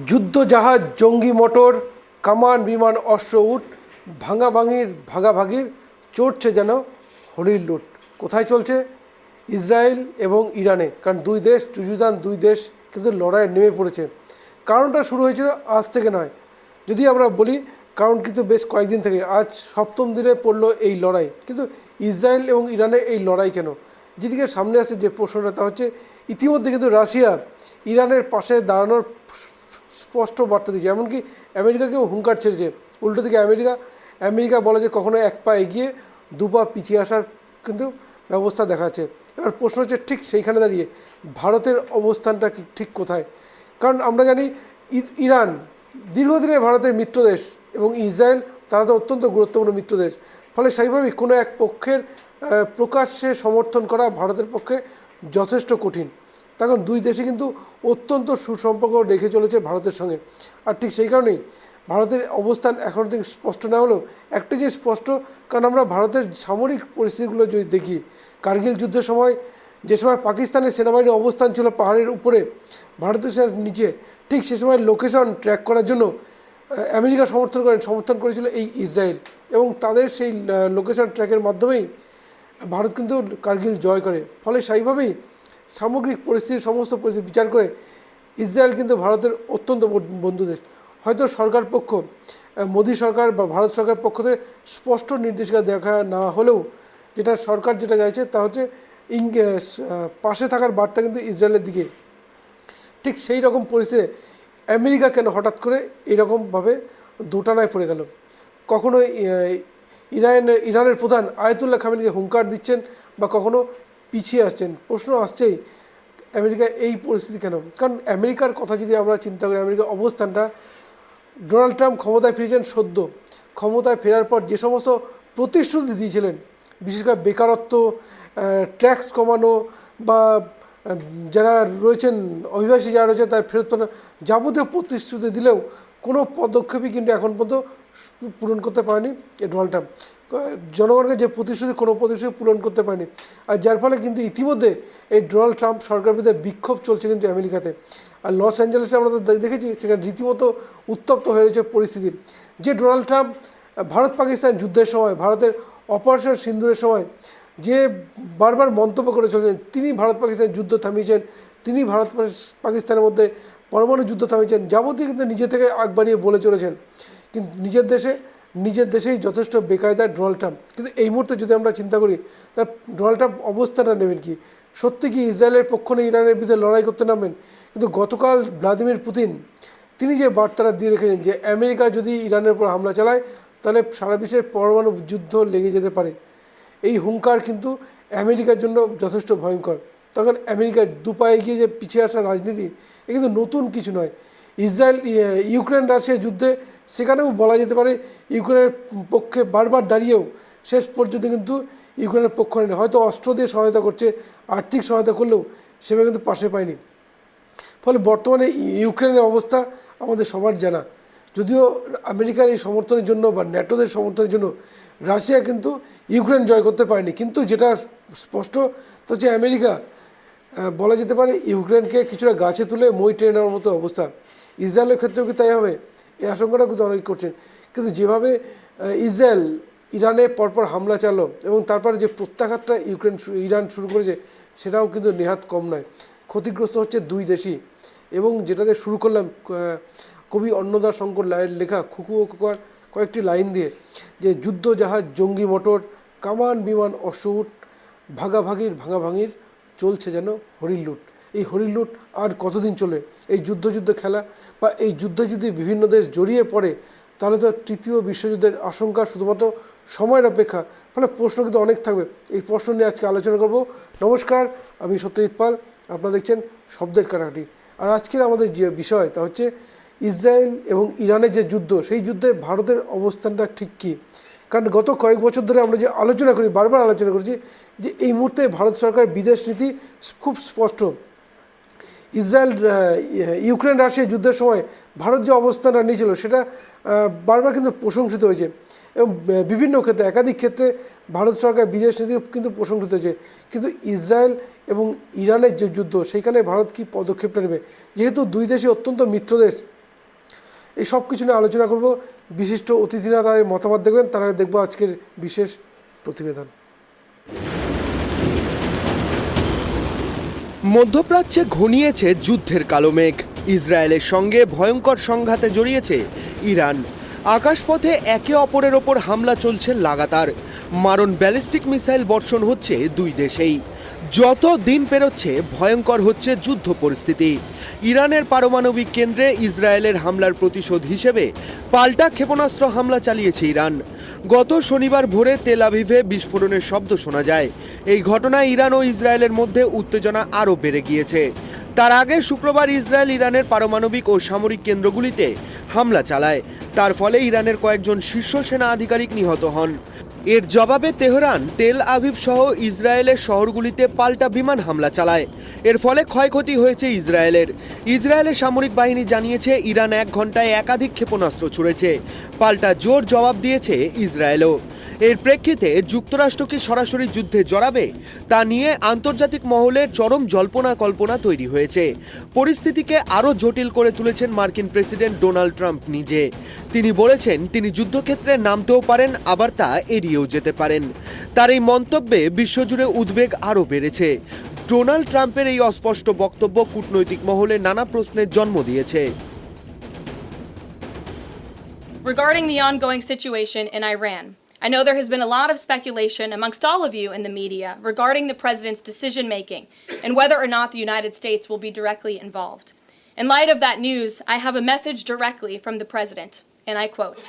যুদ্ধজাহাজ, জঙ্গি মোটর, কামান, বিমান, অস্ত্র, উট, ভাগাভাগির চড়ছে যেন হরির লুট। কোথায় চলছে? ইসরায়েল এবং ইরানে। কারণ দুই দেশ যুযুধান, দুই দেশ কিন্তু লড়াইয়ে নেমে পড়েছে। কারণটা শুরু হয়েছিল আজ থেকে নয়, যদি আমরা বলি কারণ কিন্তু বেশ কয়েকদিন থেকে। আজ সপ্তম দিনে পড়লো এই লড়াই। কিন্তু ইসরায়েল এবং ইরানের এই লড়াই কেন? যেদিকে সামনে আসে যে প্রশ্নটা, তা হচ্ছে ইতিমধ্যে কিন্তু রাশিয়া ইরানের পাশে দাঁড়ানোর স্পষ্ট বার্তা দিয়েছে। এমনকি আমেরিকাকেও হুঙ্কার ছেড়েছে। উল্টো দিকে আমেরিকা বলে যে কখনো এক পা এগিয়ে দু পা পিছিয়ে আসার কিন্তু ব্যবস্থা দেখাচ্ছে। এবার প্রশ্ন হচ্ছে ঠিক সেইখানে দাঁড়িয়ে ভারতের অবস্থানটা ঠিক কোথায়? কারণ আমরা জানি ইরান দীর্ঘদিনের ভারতের মিত্র দেশ এবং ইসরায়েল তারা তো অত্যন্ত গুরুত্বপূর্ণ মিত্র দেশ। ফলে স্বাভাবিক কোনো এক পক্ষের প্রকাশ্যে সমর্থন করা ভারতের পক্ষে যথেষ্ট কঠিন। তখন দুই দেশে কিন্তু অত্যন্ত সুসম্পর্ক রেখে চলেছে ভারতের সঙ্গে। আর ঠিক সেই কারণেই ভারতের অবস্থান এখনও থেকে স্পষ্ট না হলেও একটা যে স্পষ্ট, কারণ আমরা ভারতের সামরিক পরিস্থিতিগুলো যদি দেখি, কার্গিল যুদ্ধের সময় যে সময় পাকিস্তানের সেনাবাহিনীর অবস্থান ছিল পাহাড়ের উপরে, ভারতীয় সেনার নিচে, ঠিক সে সময় লোকেশন ট্র্যাক করার জন্য আমেরিকা সমর্থন করেছিল এই ইসরায়েল, এবং তাদের সেই লোকেশন ট্র্যাকের মাধ্যমেই ভারত কিন্তু কার্গিল জয় করে। ফলে সেইভাবেই সামগ্রিক সমস্ত পরিস্থিতি বিচার করে ইসরায়েল কিন্তু ভারতের অত্যন্ত বন্ধু দেশ। হয়তো সরকার পক্ষ, মোদী সরকার বা ভারত সরকার পক্ষ থেকে স্পষ্ট নির্দেশিকা দেখা না হলেও যেটা সরকার যেটা চাইছে তা হচ্ছে পাশে থাকার বার্তা কিন্তু ইসরায়েলের দিকে। ঠিক সেই রকম পরিস্থিতিতে আমেরিকা কেন হঠাৎ করে এইরকমভাবে দোটানায় পড়ে গেল? কখনো ইরানের প্রধান আয়াতুল্লাহ খামেনিকে হুঙ্কার দিচ্ছেন বা কখনো পিছিয়ে আসছেন। প্রশ্ন আসছেই আমেরিকা এই পরিস্থিতি কেন? কারণ আমেরিকার কথা যদি আমরা চিন্তা করি, আমেরিকার অবস্থানটা, ডোনাল্ড ট্রাম্প ক্ষমতায় ফিরেছেন সদ্য। ক্ষমতায় ফেরার পর যে সমস্ত প্রতিশ্রুতি দিয়েছিলেন, বিশেষ করে বেকারত্ব, ট্যাক্স কমানো বা যারা রয়েছেন অভিবাসী যারা রয়েছে তার ফেরত যাবতীয় প্রতিশ্রুতি দিলেও কোনো পদক্ষেপই কিন্তু এখন পর্যন্ত পূরণ করতে পারেনি ডোনাল্ড ট্রাম্প। জনগণকে যে প্রতিশ্রুতি, কোনো প্রতিশ্রুতি পূরণ করতে পারেনি। আর যার ফলে কিন্তু ইতিমধ্যে এই ডোনাল্ড ট্রাম্প সরকারের বিরুদ্ধে বিক্ষোভ চলছে কিন্তু আমেরিকাতে। আর লস অ্যাঞ্জেলেসে আমরা তো দেখেছি সেখানে রীতিমতো উত্তপ্ত হয়ে রয়েছে পরিস্থিতি। যে ডোনাল্ড ট্রাম্প ভারত পাকিস্তান যুদ্ধের সময়, ভারতের অপারেশন সিন্দুরের সময় যে বারবার মন্তব্য করে চলেছেন, তিনি ভারত পাকিস্তান যুদ্ধ থামিয়েছেন, তিনি ভারত পাকিস্তানের মধ্যে পরমাণু যুদ্ধ থামিয়েছেন, যাবতীয় কিন্তু নিজে থেকে আগ বাড়িয়ে বলে চলেছেন। কিন্তু নিজের দেশেই যথেষ্ট বেকায়দা ডোনাল্ড ট্রাম্প। কিন্তু এই মুহূর্তে যদি আমরা চিন্তা করি, তা ডোনাল্ড ট্রাম্প অবস্থাটা নেবেন কি? সত্যি কি ইসরায়েলের পক্ষ নিয়ে ইরানের বিরুদ্ধে লড়াই করতে নামবেন? কিন্তু গতকাল ভ্লাদিমির পুতিন তিনি যে বার্তাটা দিয়ে রেখেছেন যে আমেরিকা যদি ইরানের উপর হামলা চালায় তাহলে সারা বিশ্বের পরমাণু যুদ্ধ লেগে যেতে পারে। এই হুঙ্কার কিন্তু আমেরিকার জন্য যথেষ্ট ভয়ঙ্কর। তখন আমেরিকা দুপায়ে গিয়ে যে পিছিয়ে আসার রাজনীতি, এ কিন্তু নতুন কিছু নয়। ইউক্রেন রাশিয়া যুদ্ধে সেখানেও বলা যেতে পারে ইউক্রেনের পক্ষে বারবার দাঁড়িয়েও শেষ পর্যন্ত কিন্তু ইউক্রেনের পক্ষ নেই। হয়তো অস্ত্র দিয়ে সহায়তা করছে, আর্থিক সহায়তা করলেও সেভাবে কিন্তু পাশে পায়নি। ফলে বর্তমানে ইউক্রেনের অবস্থা আমাদের সবার জানা। যদিও আমেরিকার এই সমর্থনের জন্য বা ন্যাটোদের সমর্থনের জন্য রাশিয়া কিন্তু ইউক্রেন জয় করতে পারেনি। কিন্তু যেটা স্পষ্ট তা হচ্ছে আমেরিকা বলা যেতে পারে ইউক্রেনকে কিছুটা গাছে তুলে মই টেনে নেওয়ার মতো অবস্থা। ইসরায়েলের ক্ষেত্রেও কি তাই হবে? এই আশঙ্কাটা কিন্তু অনেকে করছেন। কিন্তু যেভাবে ইসরায়েল ইরানে পরপর হামলা চালালো এবং তারপরে যে প্রত্যাঘাতটা ইরান শুরু করেছে, সেটাও কিন্তু নেহাত কম নয়। ক্ষতিগ্রস্ত হচ্ছে দুই দেশই। এবং যেটাতে শুরু করলাম কবি অন্নদা শঙ্কর লাইয়ের লেখা খুকু ও খোকার কয়েকটি লাইন দিয়ে, যে যুদ্ধজাহাজ, জঙ্গি মোটর, কামান, বিমান, অস্ত্র, উট, ভাগাভাগির চলছে যেন হরির লুট। এই হরির লুট আর কতদিন চলে? এই যুদ্ধ খেলা বা এই যুদ্ধে যদি বিভিন্ন দেশ জড়িয়ে পড়ে তাহলে তো তৃতীয় বিশ্বযুদ্ধের আশঙ্কা শুধুমাত্র সময়ের অপেক্ষা। ফলে প্রশ্ন কিন্তু অনেক থাকবে। এই প্রশ্ন নিয়ে আজকে আলোচনা করব। নমস্কার, আমি সত্যজিৎ পাল, আপনারা দেখছেন শব্দের কাটাকাটি। আর আজকের আমাদের যে বিষয় তা হচ্ছে ইসরায়েল এবং ইরানের যে যুদ্ধ, সেই যুদ্ধে ভারতের অবস্থানটা ঠিক কী? কারণ গত কয়েক বছর ধরে আমরা যে আলোচনা করি, বারবার আলোচনা করছি যে এই মুহূর্তে ভারত সরকারের বিদেশ নীতি খুব স্পষ্ট। ইউক্রেন রাশিয়া যুদ্ধের সময় ভারত যে অবস্থানটা নিয়েছিল সেটা বারবার কিন্তু প্রশংসিত হয়েছে। এবং বিভিন্ন ক্ষেত্রে একাধিক ক্ষেত্রে ভারত সরকার বিদেশ নীতি কিন্তু প্রশংসিত হয়েছে। কিন্তু ইসরায়েল এবং ইরানের যে যুদ্ধ, সেইখানে ভারত কী পদক্ষেপটা নেবে, যেহেতু দুই দেশই অত্যন্ত মিত্র দেশ। এই সব কিছু নিয়ে আলোচনা করব, বিশিষ্ট অতিথিরা তাদের মতামত দেখবেন, তারা দেখব আজকের বিশেষ প্রতিবেদন। মধ্যপ্রাচ্যে ঘনিয়েছে যুদ্ধের কালো মেঘ। ইসরায়েলের সঙ্গে ভয়ঙ্কর সংঘাতে জড়িয়েছে ইরান। আকাশপথে একে অপরের ওপর হামলা চলছে লাগাতার। মারণ ব্যালিস্টিক মিসাইল বর্ষণ হচ্ছে দুই দেশেই। যত দিন পেরোচ্ছে ভয়ঙ্কর হচ্ছে যুদ্ধ পরিস্থিতি। ইরানের পারমাণবিক কেন্দ্রে ইসরায়েলের হামলার প্রতিশোধ হিসেবে পাল্টা ক্ষেপণাস্ত্র হামলা চালিয়েছে ইরান। গত শনিবার ভোরে তেল আভিভে বিস্ফোরণের শব্দ শোনা যায়। এই ঘটনায় ইরান ও ইসরায়েলের মধ্যে উত্তেজনা আরও বেড়ে গিয়েছে। তার আগে শুক্রবার ইসরায়েল ইরানের পারমাণবিক ও সামরিক কেন্দ্রগুলিতে হামলা চালায়। তার ফলে ইরানের কয়েকজন শীর্ষ সেনা আধিকারিক নিহত হন। এর জবাবে তেহরান তেল আভিভ সহ ইসরায়েলের শহরগুলিতে পাল্টা বিমান হামলা চালায়। এর ফলে ক্ষয়ক্ষতি হয়েছে ইসরায়েলের সামরিক বাহিনী জানিয়েছে ইরান 1 ঘন্টায় একাধিক ক্ষেপণাস্ত্র ছুড়েছে। পাল্টা জোর জবাব দিয়েছে ইসরায়েলও। এর প্রেক্ষিতে যুক্তরাষ্ট্র কি সরাসরি যুদ্ধে জড়াবে তা নিয়ে আন্তর্জাতিক মহলে চরম জল্পনা কল্পনা তৈরি হয়েছে। পরিস্থিতিকে আরও জটিল করে তুলেছেন মার্কিন প্রেসিডেন্ট ডোনাল্ড ট্রাম্প নিজে। তিনি বলেছেন তিনি যুদ্ধক্ষেত্রে নামতেও পারেন, আবার তা এড়িয়েও যেতে পারেন। তার এই মন্তব্যে বিশ্বজুড়ে উদ্বেগ আরও বেড়েছে। ডোনাল্ড ট্রাম্পের এই অস্পষ্ট বক্তব্য কূটনৈতিক মহলে নানা প্রশ্নের জন্ম দিয়েছে। Regarding the ongoing situation in Iran, I know there has been a lot of speculation amongst all of you in the media regarding the president's decision-making and whether or not the United States will be directly involved. In light of that news, I have a message directly from the president, and I quote,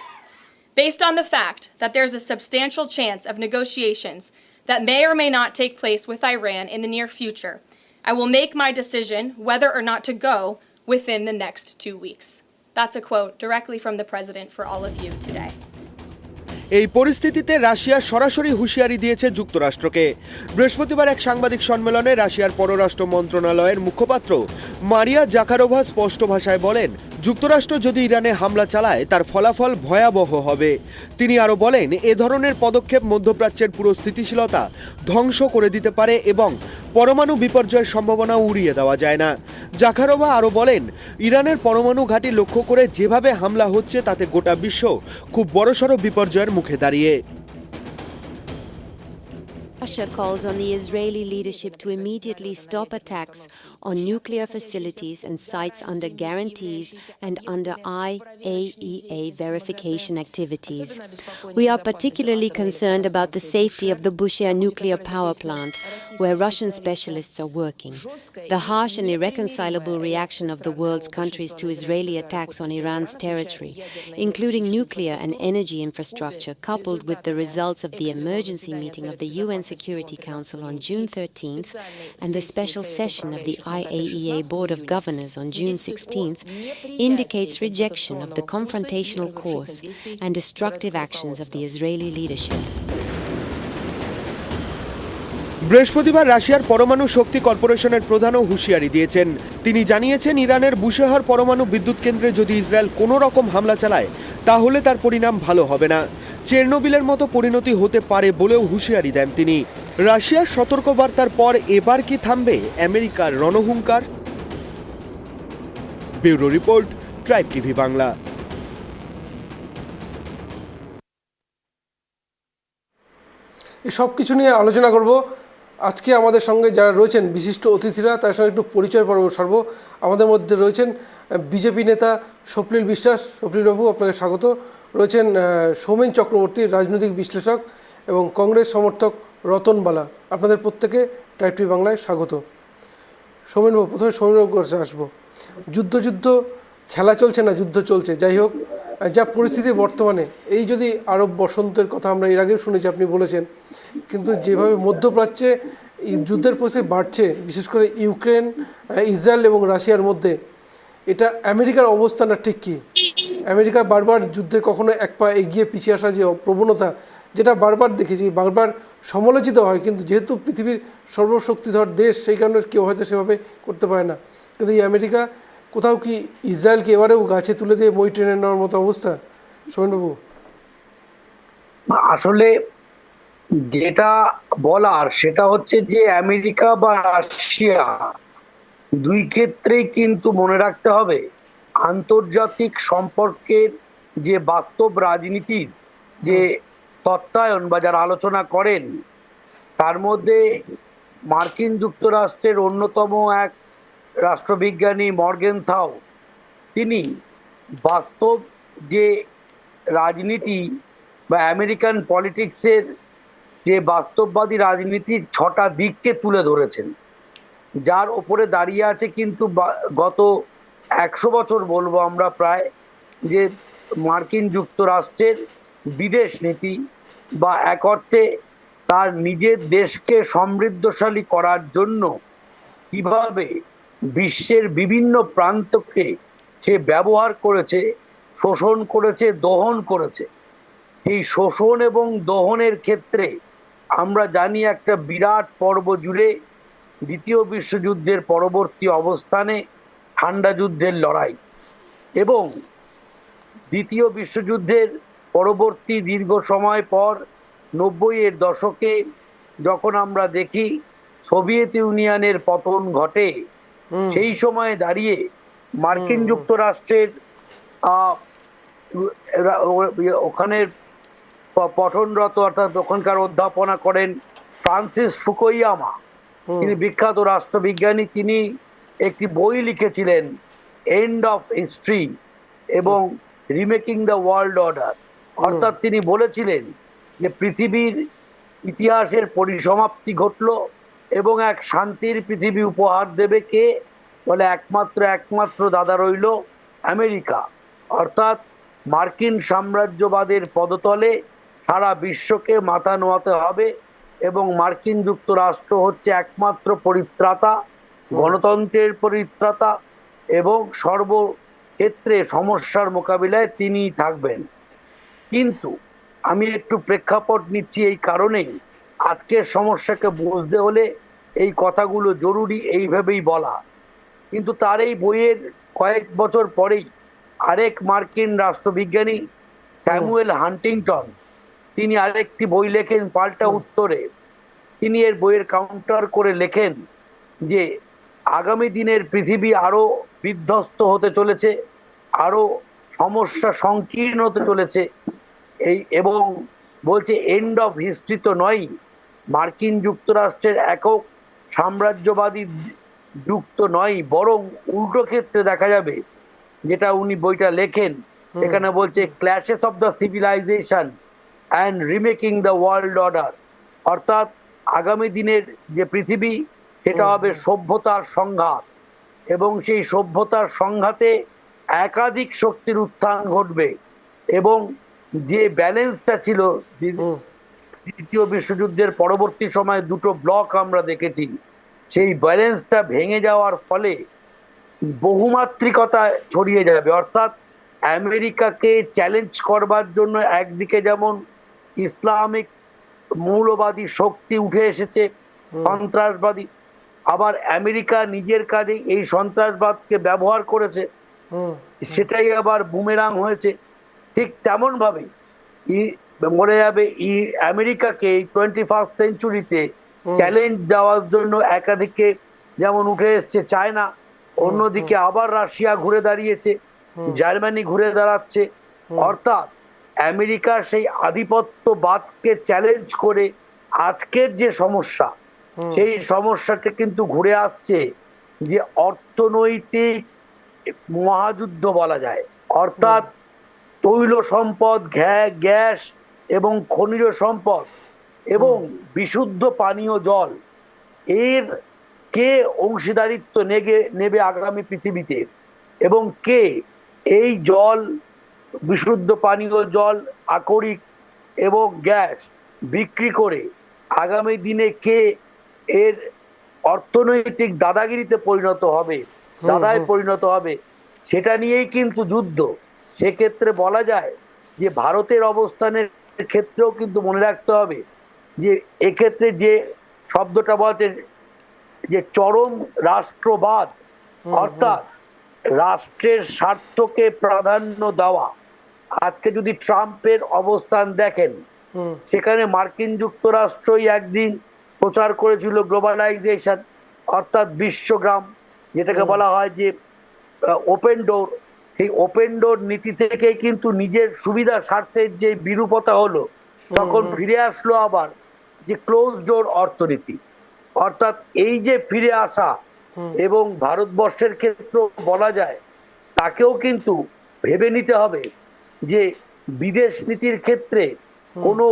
"Based on the fact that there's a substantial chance of negotiations that may or may not take place with Iran in the near future, I will make my decision whether or not to go within the next 2 weeks." That's a quote directly from the president for all of you today. এই পরিস্থিতিতে Russia সরাসরি হুঁশিয়ারি দিয়েছে যুক্তরাষ্ট্রকে। বৃহস্পতিবার এক সাংবাদিক সম্মেলনে রাশিয়ার পররাষ্ট্র মন্ত্রণালয়ের মুখপাত্র মারিয়া জাকারোভা স্পষ্ট ভাষায় বলেন, যুক্তরাষ্ট্র যদি ইরানে হামলা চালায় তার ফলাফল ভয়াবহ হবে। তিনি আরও বলেন, এ ধরনের পদক্ষেপ মধ্যপ্রাচ্যের পুরো স্থিতিশীলতা ধ্বংস করে দিতে পারে এবং পরমাণু বিপর্যয়ের সম্ভাবনা উড়িয়ে দেওয়া যায় না। জাকারোভা আরও বলেন, ইরানের পরমাণু ঘাঁটি লক্ষ্য করে যেভাবে হামলা হচ্ছে তাতে গোটা বিশ্ব খুব বড়সড় বিপর্যয়ের মুখে দাঁড়িয়ে। Russia calls on the Israeli leadership to immediately stop attacks on nuclear facilities and sites under guarantees and under IAEA verification activities. We are particularly concerned about the safety of the Bushehr nuclear power plant, where Russian specialists are working. The harsh and irreconcilable reaction of the world's countries to Israeli attacks on Iran's territory, including nuclear and energy infrastructure, coupled with the results of the emergency meeting of the UN Security Council on June 13th and the special session of the IAEA Board of Governors on June 16th, indicates rejection of the confrontational course and destructive actions of the Israeli leadership. বৃহস্পতিবার রাশিয়ার পরমাণু শক্তি কর্পোরেশনের প্রধানও হুঁশিয়ারি দিয়েছেন। তিনি জানিয়েছেন, ইরানের Bushehr পরমাণু বিদ্যুৎ কেন্দ্রে যদি ইসরায়েল কোনো রকম হামলা চালায় তাহলে তার পরিণাম ভালো হবে না। চেরনোবিলের মতো পরিণতি হতে পারে বলেও হুঁশিয়ারি দেন তিনি। রাশিয়ার সতর্কবার্তার পর এবার কি থামবে আমেরিকার রণহুঙ্কার? Bureau report, Tribe TV Bangla. এই সব কিছু নিয়ে আলোচনা করব। আজকে আমাদের সঙ্গে যারা রয়েছেন বিশিষ্ট অতিথিরা, তার সঙ্গে একটু পরিচয় পর্ব সারব। আমাদের মধ্যে রয়েছেন বিজেপি নেতা স্বপ্নিল বিশ্বাস। স্বপ্নিলবাবু, আপনাকে স্বাগত। রয়েছেন সৌমেন চক্রবর্তী, রাজনৈতিক বিশ্লেষক, এবং কংগ্রেস সমর্থক রতন বালা। আপনাদের প্রত্যেকে ট্রাইব টিভি বাংলায় স্বাগত। সৌমেনবাবু, প্রথমে সৌমেনবাবুর কাছে আসবো। যুদ্ধ খেলা চলছে না, যুদ্ধ চলছে। যাই হোক, যা পরিস্থিতি বর্তমানে, এই যদি আরব বসন্তের কথা আমরা এর আগেও শুনেছি, আপনি বলেছেন, কিন্তু যেভাবে মধ্যপ্রাচ্যে যুদ্ধের পরিস্থিতি বাড়ছে, বিশেষ করে ইউক্রেন, ইসরায়েল এবং রাশিয়ার মধ্যে, এটা আমেরিকার অবস্থানটা ঠিক কী? আমেরিকা বারবার যুদ্ধে কখনো এক পা এগিয়ে পিছিয়ে আসা যে প্রবণতা, যেটা বারবার দেখেছি, বারবার সমালোচিত হয়, কিন্তু যেহেতু পৃথিবীর সর্বশক্তিধর দেশ, সেই কারণে কেউ হয়তো সেভাবে করতে পারে না। কিন্তু এই আমেরিকা কোথাও কি ইসরায়েলকে এবারেও গাছে তুলে দিয়ে মই টেনে নেওয়ার মতো অবস্থা? সোমেনবাবু। আসলে যেটা বলার সেটা হচ্ছে যে আমেরিকা বা রাশিয়া দুই ক্ষেত্রেই কিন্তু মনে রাখতে হবে আন্তর্জাতিক সম্পর্কের যে বাস্তব রাজনীতির যে তত্ত্বায়ন বা যারা আলোচনা করেন তার মধ্যে মার্কিন যুক্তরাষ্ট্রের অন্যতম এক রাষ্ট্রবিজ্ঞানী মর্গেনথাউ তিনি বাস্তব যে রাজনীতি বা আমেরিকান পলিটিক্সের যে বাস্তববাদী রাজনীতির 6টা দিককে তুলে ধরেছেন, যার ওপরে দাঁড়িয়ে আছে কিন্তু গত 100 বছর বলবো আমরা প্রায়, যে মার্কিন যুক্তরাষ্ট্রের বিদেশ নীতি বা এক অর্থে তার নিজের দেশকে সমৃদ্ধশালী করার জন্য কিভাবে বিশ্বের বিভিন্ন প্রান্তকে সে ব্যবহার করেছে, শোষণ করেছে, দহন করেছে। এই শোষণ এবং দহনের ক্ষেত্রে আমরা জানি একটা বিরাট পর্ব জুড়ে দ্বিতীয় বিশ্বযুদ্ধের পরবর্তী অবস্থানে ঠান্ডা যুদ্ধের লড়াই এবং দ্বিতীয় বিশ্বযুদ্ধের পরবর্তী দীর্ঘ সময় পর 90-এর দশকে যখন আমরা দেখি সোভিয়েত ইউনিয়নের পতন ঘটে, সেই সময়ে দাঁড়িয়ে মার্কিন যুক্তরাষ্ট্রের ওখানের পঠনরত অর্থাৎ ওখানকার অধ্যাপনা করেন ফ্রান্সিস ফুকুয়ামা, তিনি বিখ্যাত রাষ্ট্রবিজ্ঞানী। তিনি একটি বই লিখেছিলেন এন্ড অফ হিস্ট্রি এবং রিমেকিং দ্য ওয়ার্ল্ড অর্ডার, অর্থাৎ তিনি বলেছিলেন যে পৃথিবীর ইতিহাসের পরিসমাপ্তি ঘটল এবং এক শান্তির পৃথিবী উপহার দেবে কে, বলে একমাত্র দাদা রইল আমেরিকা। অর্থাৎ মার্কিন সাম্রাজ্যবাদের পদতলে সারা বিশ্বকে মাথা নোয়াতে হবে এবং মার্কিন যুক্তরাষ্ট্র হচ্ছে একমাত্র পরিত্রাতা, গণতন্ত্রের পরিত্রাতা এবং সর্বক্ষেত্রে সমস্যার মোকাবিলায় তিনিই থাকবেন। কিন্তু আমি একটু প্রেক্ষাপট নিচ্ছি এই কারণেই, আজকের সমস্যাকে বুঝতে হলে এই কথাগুলো জরুরি এইভাবেই বলা। কিন্তু তার এই বইয়ের কয়েক বছর পরেই আরেক মার্কিন রাষ্ট্রবিজ্ঞানী স্যামুয়েল হান্টিংটন তিনি আরেকটি বই লেখেন পাল্টা উত্তরে। তিনি এর বইয়ের কাউন্টার করে লেখেন যে আগামী দিনের পৃথিবী আরো বিধ্বস্ত হতে চলেছে, আরো সমস্যা সংকীর্ণ হতে চলেছে এবং বলছে এন্ড অফ হিস্ট্রি তো নয়, মার্কিন যুক্তরাষ্ট্রের একক সাম্রাজ্যবাদী যুক্ত নয়, বরং উল্টো ক্ষেত্রে দেখা যাবে যেটা উনি বইটা লেখেন। এখানে বলছে clashes of the civilisation and remaking the world order, অর্থাৎ আগামী দিনের যে পৃথিবী সেটা হবে সভ্যতার সংঘাত এবং সেই সভ্যতার সংঘাতে একাধিক শক্তির উত্থান ঘটবে এবং যে ব্যালেন্সটা ছিল দ্বিতীয় বিশ্বযুদ্ধের পরবর্তী সময় দুটো ব্লক আমরা দেখেছি, সেই ব্যালেন্সটা ভেঙে যাওয়ার ফলে বহুমাত্রিকতা ছড়িয়ে যাবে। অর্থাৎ আমেরিকাকে চ্যালেঞ্জ করবার জন্য একদিকে যেমন ইসলামিক মৌলবাদী শক্তি উঠে এসেছে, সন্ত্রাসবাদী, আবার আমেরিকা নিজের কাজে এই সন্ত্রাসবাদকে ব্যবহার করেছে, সেটাই আবার বুমেরাং হয়েছে। ঠিক তেমন ভাবে মনে যাবে আমেরিকাকে 21st সেঞ্চুরিতে চ্যালেঞ্জ যাওয়ার জন্য একাধিকে যেমন উঠে এসছে চায়না, অন্যদিকে আবার রাশিয়া ঘুরে দাঁড়িয়েছে, জার্মানি ঘুরে দাঁড়াচ্ছে। অর্থাৎ আমেরিকা সেই আধিপত্যবাদকে চ্যালেঞ্জ করে আজকের যে সমস্যা, সেই সমস্যাটা কিন্তু ঘুরে আসছে যে অর্থনৈতিক মহাযুদ্ধ বলা যায়। অর্থাৎ তৈল সম্পদ, গ্যাস এবং খনিজ সম্পদ এবং বিশুদ্ধ পানীয় জল, এর কে অংশীদারিত্ব নেবে আগামী পৃথিবীতে এবং কে এই জল, বিশুদ্ধ পানীয় জল, আকরিক এবং গ্যাস বিক্রি করে আগামী দিনে কে এর অর্থনৈতিক দাদাগিরিতে পরিণত হবে, দাদায় পরিণত হবে, সেটা নিয়েই কিন্তু যুদ্ধ। সেক্ষেত্রে বলা যায় যে ভারতের অবস্থানের ক্ষেত্রেও কিন্তু মনে রাখতে হবে যে এক্ষেত্রে যে শব্দটা বলছে যে চরম রাষ্ট্রবাদ, অর্থাৎ রাষ্ট্রের স্বার্থকে প্রাধান্য দেওয়া। আজকে যদি ট্রাম্পের অবস্থান দেখেন, সেখানে মার্কিন যুক্তরাষ্ট্রই একদিন প্রচার করেছিল গ্লোবালাইজেশন, অর্থাৎ বিশ্বগ্রাম, যেটাকে বলা হয় যে ওপেন ডোর। সেই ওপেন ডোর নীতি থেকে কিন্তু নিজের সুবিধা স্বার্থের যে বিরূপতা হলো, তখন ফিরে আসলো আবার যে ক্লোজ ডোর অর্থনীতি। অর্থাৎ এই যে ফিরে আসা, এবং ভারতবর্ষের ক্ষেত্রেও বলা যায়, তাকেও কিন্তু ভেবে নিতে হবে যে বিদেশ নীতির ক্ষেত্রে কোনো,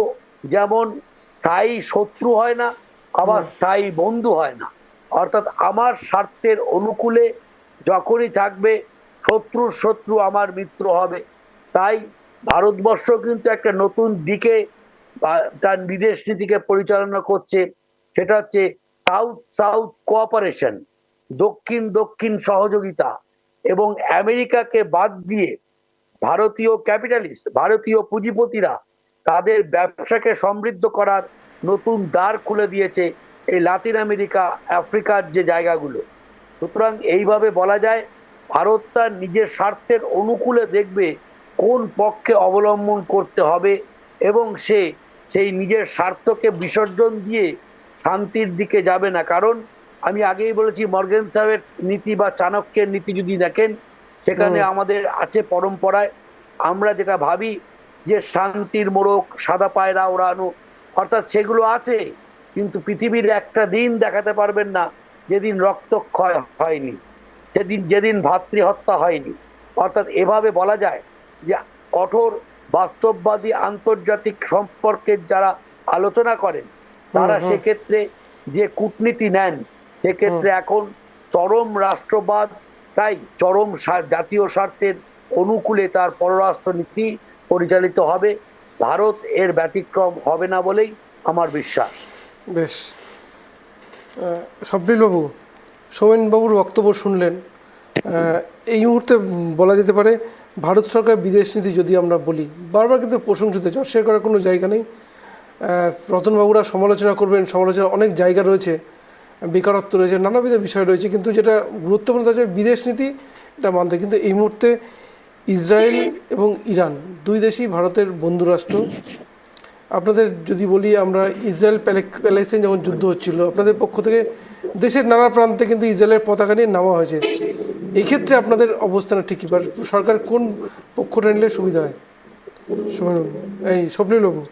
যেমন স্থায়ী শত্রু হয় না, আবার স্থায়ী বন্ধু হয় না। অর্থাৎ আমার স্বার্থের অনুকূলে যখনই থাকবে, শত্রুর শত্রু আমার মিত্র হবে। তাই ভারতবর্ষ কিন্তু একটা নতুন দিকে তার বিদেশ নীতিকে পরিচালনা করছে। সেটা হচ্ছে সাউথ সাউথ কোঅপারেশন, দক্ষিণ দক্ষিণ সহযোগিতা, এবং আমেরিকাকে বাদ দিয়ে ভারতীয় ক্যাপিটালিস্ট, ভারতীয় পুঁজিপতিরা তাদের ব্যবসাকে সমৃদ্ধ করার নতুন দ্বার খুলে দিয়েছে এই লাতিন আমেরিকা, আফ্রিকার যে জায়গাগুলো। সুতরাং এইভাবে বলা যায়, ভারত তার নিজের স্বার্থের অনুকূলে দেখবে কোন পক্ষে অবলম্বন করতে হবে, এবং সে সেই নিজের স্বার্থকে বিসর্জন দিয়ে শান্তির দিকে যাবে না। কারণ আমি আগেই বলেছি, মর্গেন সাহেবের নীতি বা চাণক্যের নীতি যদি দেখেন, সেখানে আমাদের আছে পরম্পরায় আমরা যেটা ভাবি যে শান্তির মোড়ক, সাদা পায়রা ওড়ানো, অর্থাৎ সেগুলো আছে, কিন্তু পৃথিবীর একটা দিন দেখাতে পারবেন না যেদিন রক্তক্ষয় হয়নি, যেদিন ভাতৃহত্যা হয়নি। অর্থাৎ এভাবে বলা যায় যে কঠোর বাস্তববাদী আন্তর্জাতিক সম্পর্কের যারা আলোচনা করেন, তারা সেক্ষেত্রে যে কূটনীতি নেন, সেক্ষেত্রে এখন চরম রাষ্ট্রবাদ, তাই চরম জাতীয় স্বার্থের অনুকূলে তার পররাষ্ট্রনীতি পরিচালিত হবে। ভারত এর ব্যতিক্রম হবে না বলেই আমার বিশ্বাস। বেশ, স্বপ্নীলবাবু, সৌমেনবাবুর বক্তব্য শুনলেন। এই মুহূর্তে বলা যেতে পারে ভারত সরকার বিদেশ নীতি যদি আমরা বলি, বারবার কিন্তু প্রশংসিত, চর্চা করার কোনো জায়গা নেই। রতনবাবুরা সমালোচনা করবেন, সমালোচনার অনেক জায়গা রয়েছে, বেকারত্ব রয়েছে, নানাবিধ বিষয় রয়েছে, কিন্তু যেটা গুরুত্বপূর্ণ হচ্ছে বিদেশ নীতি, এটা মানতে। কিন্তু এই মুহূর্তে ইসরায়েল এবং ইরান দুই দেশই ভারতের বন্ধুরাষ্ট্র। আপনাদের যদি বলি, আমরা ইসরায়েল প্যালেস্টাইন যখন যুদ্ধ হচ্ছিল, আপনাদের পক্ষ থেকে দেশের নানা প্রান্তে কিন্তু ইসরায়েলের পতাকা নিয়ে নামা হয়েছে। এই ক্ষেত্রে আপনাদের অবস্থান ঠিক কী, সরকার কোন পক্ষটা নিলে সুবিধা হয়? এই স্বপ্নীলবাবু।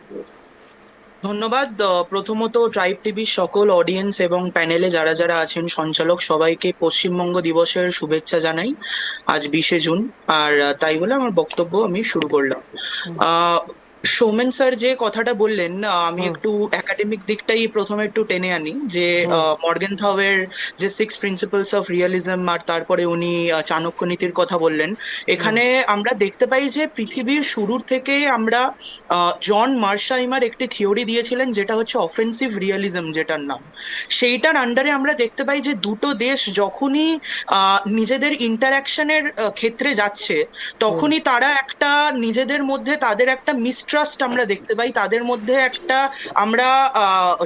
ধন্যবাদ। প্রথমত ট্রাইব টিভির সকল অডিয়েন্স এবং প্যানেলে যারা যারা আছেন, সঞ্চালক, সবাইকে পশ্চিমবঙ্গ দিবসের শুভেচ্ছা জানাই। আজ 20শে জুন। আর তাই বলে আমার বক্তব্য আমি শুরু করলাম। সৌমেন স্যার যে কথাটা বললেন, আমি একটু একাডেমিক দিকটাই প্রথমে একটু টেনে আনি, যে মর্গেনথাউয়ের যে 6 প্রিন্সিপালস অফ রিয়ালিজম, আর তারপরে উনি চাণক্য নীতির কথা বললেন। এখানে আমরা দেখতে পাই যে পৃথিবীর শুরুর থেকে আমরা জন মার্শাইমার একটি থিওরি দিয়েছিলেন, যেটা হচ্ছে অফেন্সিভ রিয়ালিজম, যেটার নাম। সেইটার আন্ডারে আমরা দেখতে পাই যে দুটো দেশ যখনই নিজেদের ইন্টারাকশনের ক্ষেত্রে যাচ্ছে, তখনই তারা একটা নিজেদের মধ্যে তাদের একটা মিসট্রাস্ট আমরা দেখতে পাই, তাদের মধ্যে একটা আমরা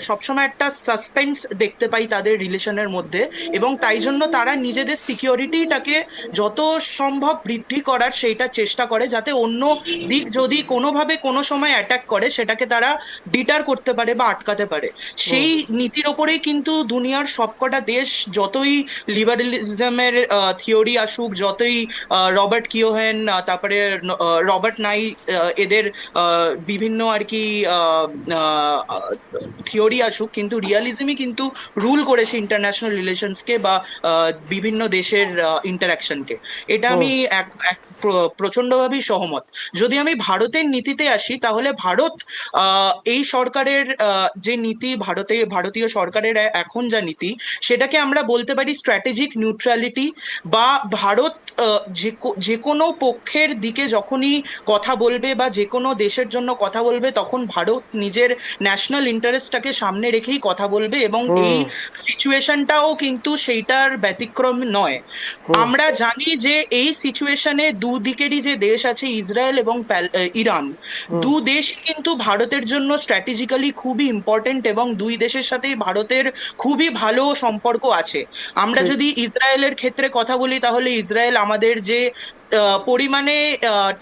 সবসময় একটা সাসপেন্স দেখতে পাই তাদের রিলেশনের মধ্যে। এবং তাই জন্য তারা নিজেদের সিকিউরিটিটাকে যত সম্ভব বৃদ্ধি করার সেইটা চেষ্টা করে, যাতে অন্য দিক যদি কোনোভাবে কোনো সময় অ্যাটাক করে, সেটাকে তারা ডিটার করতে পারে বা আটকাতে পারে। সেই নীতির ওপরেই কিন্তু দুনিয়ার সবকটা দেশ, যতই লিবারেলিজমের থিওরি আসুক, যতই রবার্ট কিওহেন, তারপরে রবার্ট নাই, এদের বিভিন্ন আর কি থিওরি আসুক, কিন্তু রিয়ালিজমই কিন্তু রুল করেছে ইন্টারন্যাশনাল রিলেশনসকে বা বিভিন্ন দেশের ইন্টারাকশনকে। এটা আমি প্রচন্ডভাবেই সহমত। যদি আমি ভারতের নীতিতে আসি, তাহলে ভারত এই সরকারের যে নীতি, ভারতীয় সরকারের এখন যা নীতি, সেটাকে আমরা বলতে পারি স্ট্র্যাটেজিক নিউট্রালিটি। বা ভারত যে কোনো পক্ষের দিকে যখনই কথা বলবে বা যে কোনো দেশের জন্য কথা বলবে, তখন ভারত নিজের ন্যাশনাল ইন্টারেস্টটাকে সামনে রেখেই কথা বলবে। এবং এই সিচুয়েশনটাও কিন্তু সেইটার ব্যতিক্রম নয়। আমরা জানি যে এই সিচুয়েশনে দুদিকেরই যে দেশ আছে ইসরায়েল এবং ইরান, দু দেশ কিন্তু ভারতের জন্য স্ট্র্যাটেজিক্যালি খুবই ইম্পর্টেন্ট এবং দুই দেশের সাথেই ভারতের খুবই ভালো সম্পর্ক আছে। আমরা যদি ইসরায়েলের ক্ষেত্রে কথা বলি তাহলে ইসরায়েল আমাদের যে পরিমাণে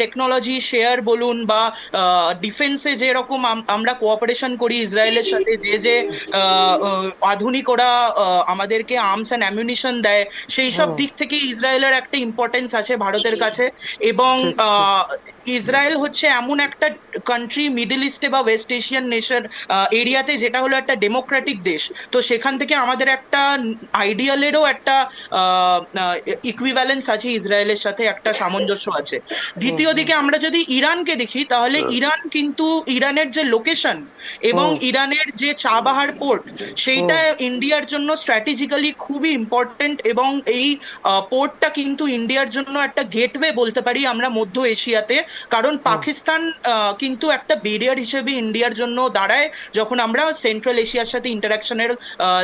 টেকনোলজি শেয়ার বলুন বা ডিফেন্সে যেরকম আমরা কোঅপারেশন করি ইসরায়েলের সাথে, যে যে আধুনিক ওরা আমাদেরকে আর্মস অ্যান্ড অ্যামিউনিশন দেয়, সেই সব দিক থেকে ইসরায়েলের একটা ইম্পর্টেন্স আছে ভারতের কাছে। এবং ইসরায়েল হচ্ছে এমন একটা কান্ট্রি মিডল ইস্টে বা ওয়েস্ট এশিয়ান নেশন এরিয়াতে যেটা হলো একটা ডেমোক্রেটিক দেশ, তো সেখান থেকে আমাদের একটা আইডিয়ালেরও একটা ইকুইভ্যালেন্স আছে ইসরায়েলের সাথে, একটা সামঞ্জস্য আছে। দ্বিতীয় দিকে আমরা যদি ইরানকে দেখি তাহলে ইরান কিন্তু ইরানের যে লোকেশন এবং ইরানের যে চাবাহার পোর্ট সেইটা ইন্ডিয়ার জন্য স্ট্র্যাটেজিক্যালি খুবই ইম্পর্টেন্ট এবং এই পোর্টটা কিন্তু ইন্ডিয়ার জন্য একটা গেটওয়ে বলতে পারি আমরা মধ্য এশিয়াতে, কারণ পাকিস্তান কিন্তু একটা ব্যারিয়ার হিসেবে ইন্ডিয়ার জন্য দাঁড়ায় যখন আমরা সেন্ট্রাল এশিয়ার সাথে ইন্টারাকশনের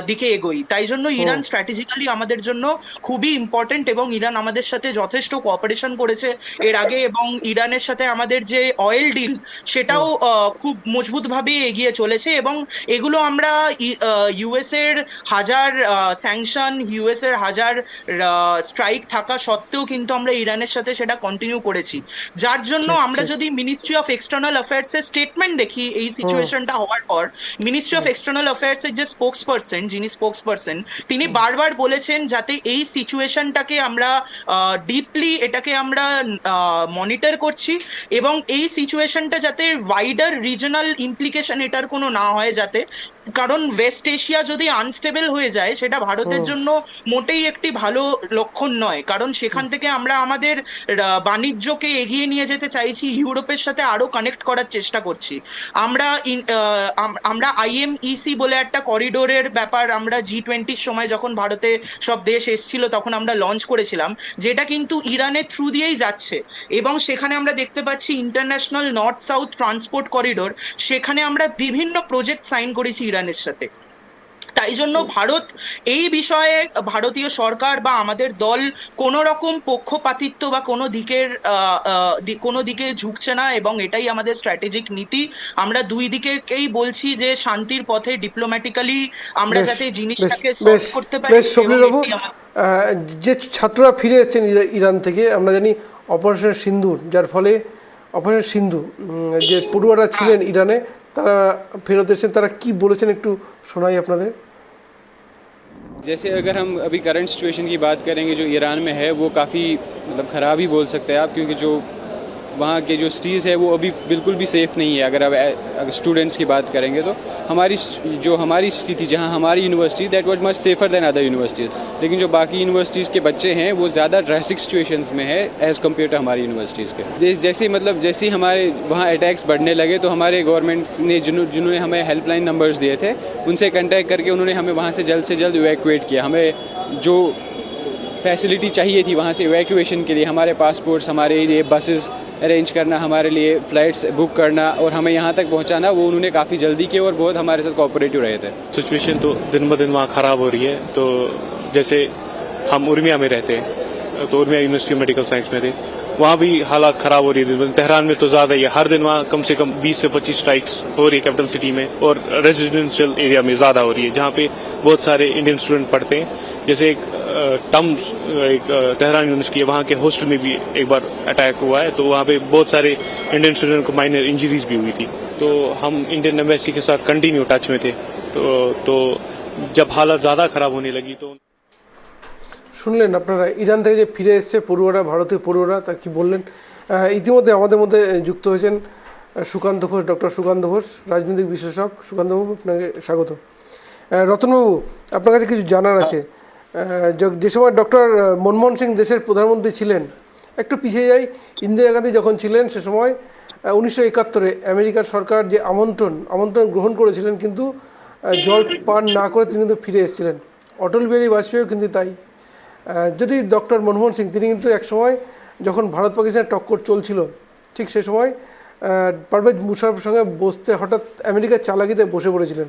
দিকে এগোই। তাই জন্য ইরান স্ট্র্যাটেজিক্যালি আমাদের জন্য খুবই ইম্পর্টেন্ট এবং ইরান আমাদের সাথে যথেষ্ট কোঅপারেশন করেছে এর আগে, এবং ইরানের সাথে আমাদের যে অয়েল ডিল সেটাও খুব মজবুতভাবে এগিয়ে চলেছে। এবং এগুলো আমরা ইউএস এর হাজার স্যাংশন, ইউএস এর হাজার স্ট্রাইক থাকা সত্ত্বেও কিন্তু আমরা ইরানের সাথে সেটা কন্টিনিউ করেছি। যার জন্য আমরা যদি মিনিস্ট্রি অফ এক্সটার্নাল অ্যাফেয়ার্স এর স্টেটমেন্ট দেখি এই সিচুয়েশনটা হওয়ার পর, মিনিস্ট্রি অফ এক্সটার্নাল অ্যাফেয়ার্স এর যে স্পোক্সপারসন তিনি বারবার বলেছেন যাতে এই সিচুয়েশনটাকে আমরা ডিপলি এটাকে আমরা মনিটর করছি এবং এই সিচুয়েশনটা যাতে ওয়াইডার রিজনাল ইমপ্লিকেশন এটার কোনো না হয়, যাতে, কারণ ওয়েস্ট এশিয়া যদি আনস্টেবল হয়ে যায় সেটা ভারতের জন্য মোটেই একটি ভালো লক্ষণ নয়, কারণ সেখান থেকে আমরা আমাদের বাণিজ্যকে এগিয়ে নিয়ে যেতে চাইছি, ইউরোপের সাথে আরো কানেক্ট করার চেষ্টা করছি। আমরা আইএমইসি বলে একটা করিডোরের ব্যাপার আমরা G20 সময় যখন ভারতে সব দেশ এসেছিল তখন আমরা লঞ্চ করেছিলাম, যেটা কিন্তু ইরানের থ্রু দিয়েই যাচ্ছে এবং সেখানে আমরা দেখতে পাচ্ছি international north south transport corridor, সেখানে আমরা বিভিন্ন প্রজেক্ট সাইন করেছি ইরানের সাথে। তাই জন্য ভারত এই বিষয়ে ভারতীয় সরকার বা আমাদের দল কোনো রকম পক্ষপাতিত্ব বা কোনো দিকে ঝুঁকছে না এবং এটাই আমাদের স্ট্র্যাটেজিক নীতি। আমরা দুই দিকেই বলছি যে শান্তির পথে ডিপ্লোম্যাটিক্যালি আমরা যাতে জিনিসটাকে সলভ করতে পারি। শবীরবাবু, যে ছাত্ররা ফিরে এসেছেন ইরান থেকে, আমরা জানি অপারেশন সিন্দুর, যার ফলে অপারেশন সিন্ধু যে পড়ুয়ারা ছিলেন ইরানে তারা ফেরত এসেছেন, তারা কি বলেছেন একটু শোনাই আপনাদের। जैसे अगर हम अभी करंट सिचुएशन की बात करेंगे जो ईरान में है वो काफ़ी मतलब ख़राब ही बोल सकते हैं आप, क्योंकि जो वहाँ के जो सिटीज़ है वो अभी बिल्कुल भी सेफ़ नहीं है। अगर स्टूडेंट्स की बात करेंगे तो हमारी सिटी थी जहाँ हमारी university that was much safer than other universities, लेकिन जो बाकी यूनिवर्सिटीज़ के बच्चे हैं वो ज़्यादा ड्रेस्टिक सिचुएशंस में है एज़ कम्पेयर टू हमारी यूनिवर्सिटीज़ के। जैसे ही हमारे वहाँ अटैक्स बढ़ने लगे तो हमारे गवर्नमेंट ने जिन्होंने हमें हेल्पलाइन नंबर्स दिए थे उनसे कंटेक्ट करके उन्होंने हमें वहाँ से जल्द इवैक्यूएट किया। हमें जो फैसिलिटी चाहिए थी वहाँ से इवैक्यूएशन के लिए, हमारे पासपोर्ट्स, हमारे लिए बसेस अरेंज करना, हमारे लिए फ़्लाइट्स बुक करना और हमें यहाँ तक पहुँचाना, वो उन्होंने काफ़ी जल्दी किया और बहुत हमारे साथ कोऑपरेटिव रहे थे। सिचुएशन तो दिन ब दिन वहाँ ख़राब हो रही है। तो जैसे हम उर्मिया में रहते हैं तो उर्मिया यूनिवर्सिटी मेडिकल साइंस में थे, वहाँ भी हालात ख़राब हो रही है। तेहरान में तो ज़्यादा ही है, हर दिन वहाँ कम से कम 20 से 25 स्ट्राइक्स हो रही है कैपिटल सिटी में, और रेजिडेंशियल एरिया में ज़्यादा हो रही है जहाँ पे बहुत सारे इंडियन स्टूडेंट पढ़ते हैं। जैसे एक तेहरान यूनिवर्सिटी है, वहाँ के हॉस्टल में भी एक बार अटैक हुआ है, तो वहाँ पे बहुत सारे इंडियन स्टूडेंट को माइनर इंजरीज भी हुई थी। तो हम इंडियन एम्बेसी के साथ कंटिन्यू टच में थे। तो जब हालत ज़्यादा ख़राब होने लगी तो শুনলেন আপনারা ইরান থেকে যে ফিরে এসছে পড়ুয়ারা, ভারতীয় পড়ুয়ারা, তা কি বললেন। ইতিমধ্যে আমাদের মধ্যে যুক্ত হয়েছেন সুকান্ত ঘোষ, ডক্টর সুকান্ত ঘোষ, রাজনৈতিক বিশ্লেষক। সুকান্তবাবু, আপনাকে স্বাগত। রতনবাবু, আপনার কাছে কিছু জানার আছে। যে সময় ডক্টর মনমোহন সিং দেশের প্রধানমন্ত্রী ছিলেন, একটু পিছিয়ে যাই, ইন্দিরা গান্ধী যখন ছিলেন সে সময় 1971-এ আমেরিকার সরকার যে আমন্ত্রণ গ্রহণ করেছিলেন, কিন্তু জল পান না করে তিনি কিন্তু ফিরে এসেছিলেন। অটল বিহারী বাজপেয়ীও কিন্তু তাই। যদি ডক্টর মনমোহন সিং, তিনি কিন্তু একসময় যখন ভারত পাকিস্তানের টক্কর চলছিল ঠিক সে সময় পারভেজ মুশারফের সঙ্গে বসতে হঠাৎ আমেরিকার চালাকিতে বসে পড়েছিলেন।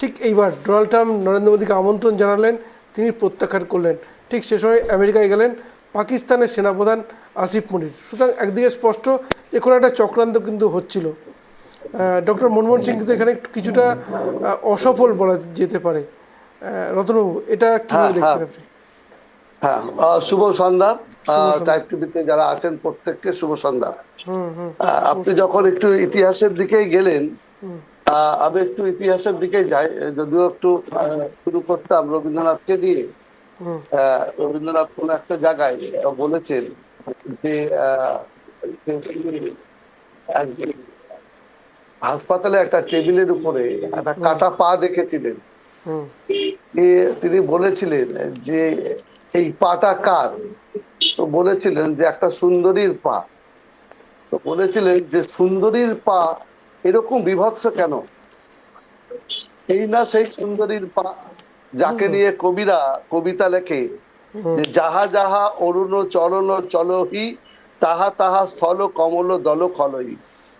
ঠিক এইবার ডোনাল্ড ট্রাম্প নরেন্দ্র মোদীকে আমন্ত্রণ জানালেন, তিনি প্রত্যাখ্যান করলেন। ঠিক সে সময় আমেরিকায় গেলেন পাকিস্তানের সেনাপ্রধান আসিফ মনির। সুতরাং একদিকে স্পষ্ট যে কোনো একটা চক্রান্ত কিন্তু হচ্ছিল। ডক্টর মনমোহন সিং কিন্তু এখানে একটু কিছুটা অসফল বলা যেতে পারে। রতনবাবু, এটা কীভাবে দেখছেন আপনি? হ্যাঁ, শুভ সন্ধ্যা। টাইপ টিভিতে যারা আছেন প্রত্যেককে শুভ সন্ধ্যা। আপনি যখন একটু ইতিহাসের দিকেই গেলেন, আমি একটু ইতিহাসের দিকে যাই, যদিও একটু শুরু করতাম রবীন্দ্রনাথকে দিয়ে। রবীন্দ্রনাথ কোন একটা জায়গায় বলেছেন যে হাসপাতালে একটা টেবিলের উপরে একটা কাটা পা দেখেছিলেন। তিনি বলেছিলেন যে এই পাটা কার? তো বলেছিলেন যে একটা সুন্দরীর পা। তো বলেছিলেন যে সুন্দরীর পা এরকম বিভৎস কেন? এই না সেই সুন্দরীর পা যাকে নিয়ে কবিরা কবিতা লেখে যে যাহা যাহা অরুণ চরণ চলহি, তাহা তাহা স্থল কমল দল খলহি।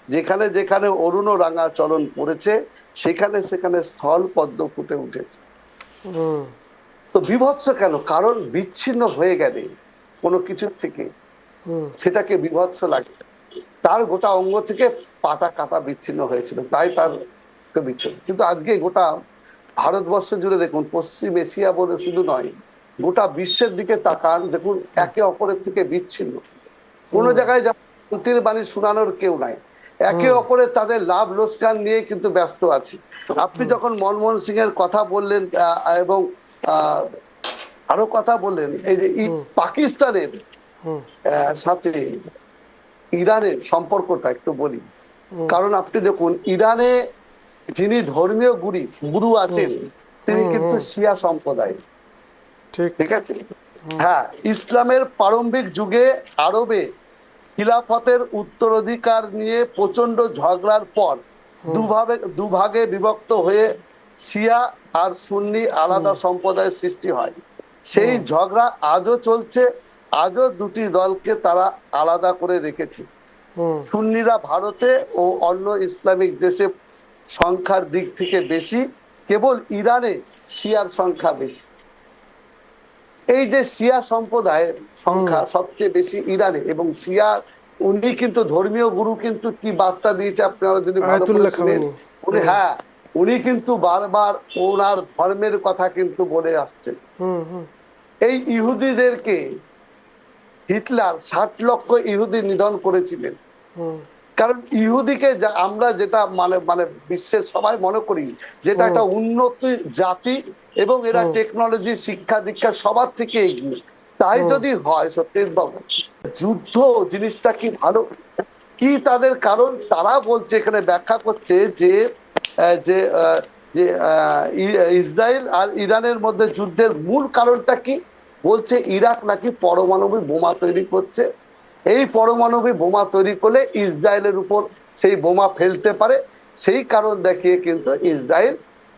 যেখানে যেখানে অরুণ রাঙা চরণ পড়েছে, সেখানে সেখানে স্থল পদ্ম ফুটে উঠেছে। তো বিভৎস কেন? কারণ বিচ্ছিন্ন হয়ে গেলে কোনো কিছুর থেকে সেটাকে বিভৎস লাগে। তার গোটা অঙ্গ থেকে পাটা কাটা বিচ্ছিন্ন হয়েছিল, তাই তার বিচ্ছিন্ন। কিন্তু আজকে গোটা ভারতবর্ষ জুড়ে দেখুন, পশ্চিম এশিয়া বলে শুধু নয়, গোটা বিশ্বের দিকে তাকান, দেখুন একে অপরের থেকে বিচ্ছিন্ন। কোন জায়গায় শান্তির বাণী শোনানোর কেউ নাই, একে অপরের তাদের লাভ লোকসান নিয়ে কিন্তু ব্যস্ত আছে। আপনি যখন মনমোহন সিং এর কথা বললেন এবং আরো কথা বললেন, এই যে পাকিস্তানের সাথে ইরানের সম্পর্কটা একটু বলি। কারণ আপনি দেখুন, ইরানে যিনি ধর্মীয় গুরু আছেন, তিনি কিন্তু শিয়া সম্প্রদায়, ঠিক আছে? হ্যাঁ, ইসলামের প্রারম্ভিক যুগে আরবে খিলাফতের উত্তরাধিকার নিয়ে প্রচন্ড ঝগড়ার পর দুভাগে বিভক্ত হয়ে শিয়া আর সুন্নি আলাদা সম্প্রদায়ের সৃষ্টি হয়। সেই ঝগড়া আজও চলছে, আজও দুটি দলকে তারা আলাদা করে রেখেছে। সুন্নিরা ভারতে ও অন্য ইসলামিক দেশে সংখ্যার দিক থেকে বেশি, কেবল ইরানে শিয়ার সংখ্যা বেশি। এই যে শিয়া সম্প্রদায়ের সংখ্যা সবচেয়ে বেশি ইরানে, এবং শিয়া উনি কিন্তু ধর্মীয় গুরু কিন্তু কি বার্তা দিয়েছে আপনারা যদি ভালো করে শুনেন, উনি উনি কিন্তু বারবার ওনার ধর্মের কথা কিন্তু বলে আসছেন। এই ইহুদিদেরকে হিটলার 60 লক্ষ ইহুদি নিধন করেছিলেন। কারণ ইহুদিকে আমরা যেটা মানে বিশ্বের সবাই মনে করি যেটা একটা উন্নত জাতি, এবং এরা টেকনোলজি শিক্ষা দীক্ষা সবার থেকে এগিয়ে। তাই যদি হয় সত্যেন্দ্র বাবু, যুদ্ধ জিনিসটা কি ভালো? কি তাদের কারণ? তারা বলছে, এখানে ব্যাখ্যা করছে যে ইসরায়েল আর ইরানের মধ্যে যুদ্ধের মূল কারণটা কি? বলছে ইরাক নাকি পারমাণবিক বোমা তৈরি করছে। এই পারমাণবিক বোমা তৈরি করলে ইসরায়েলের উপর সেই বোমা ফেলতে পারে, সেই কারণ দেখিয়ে কিন্তু ইসরায়েল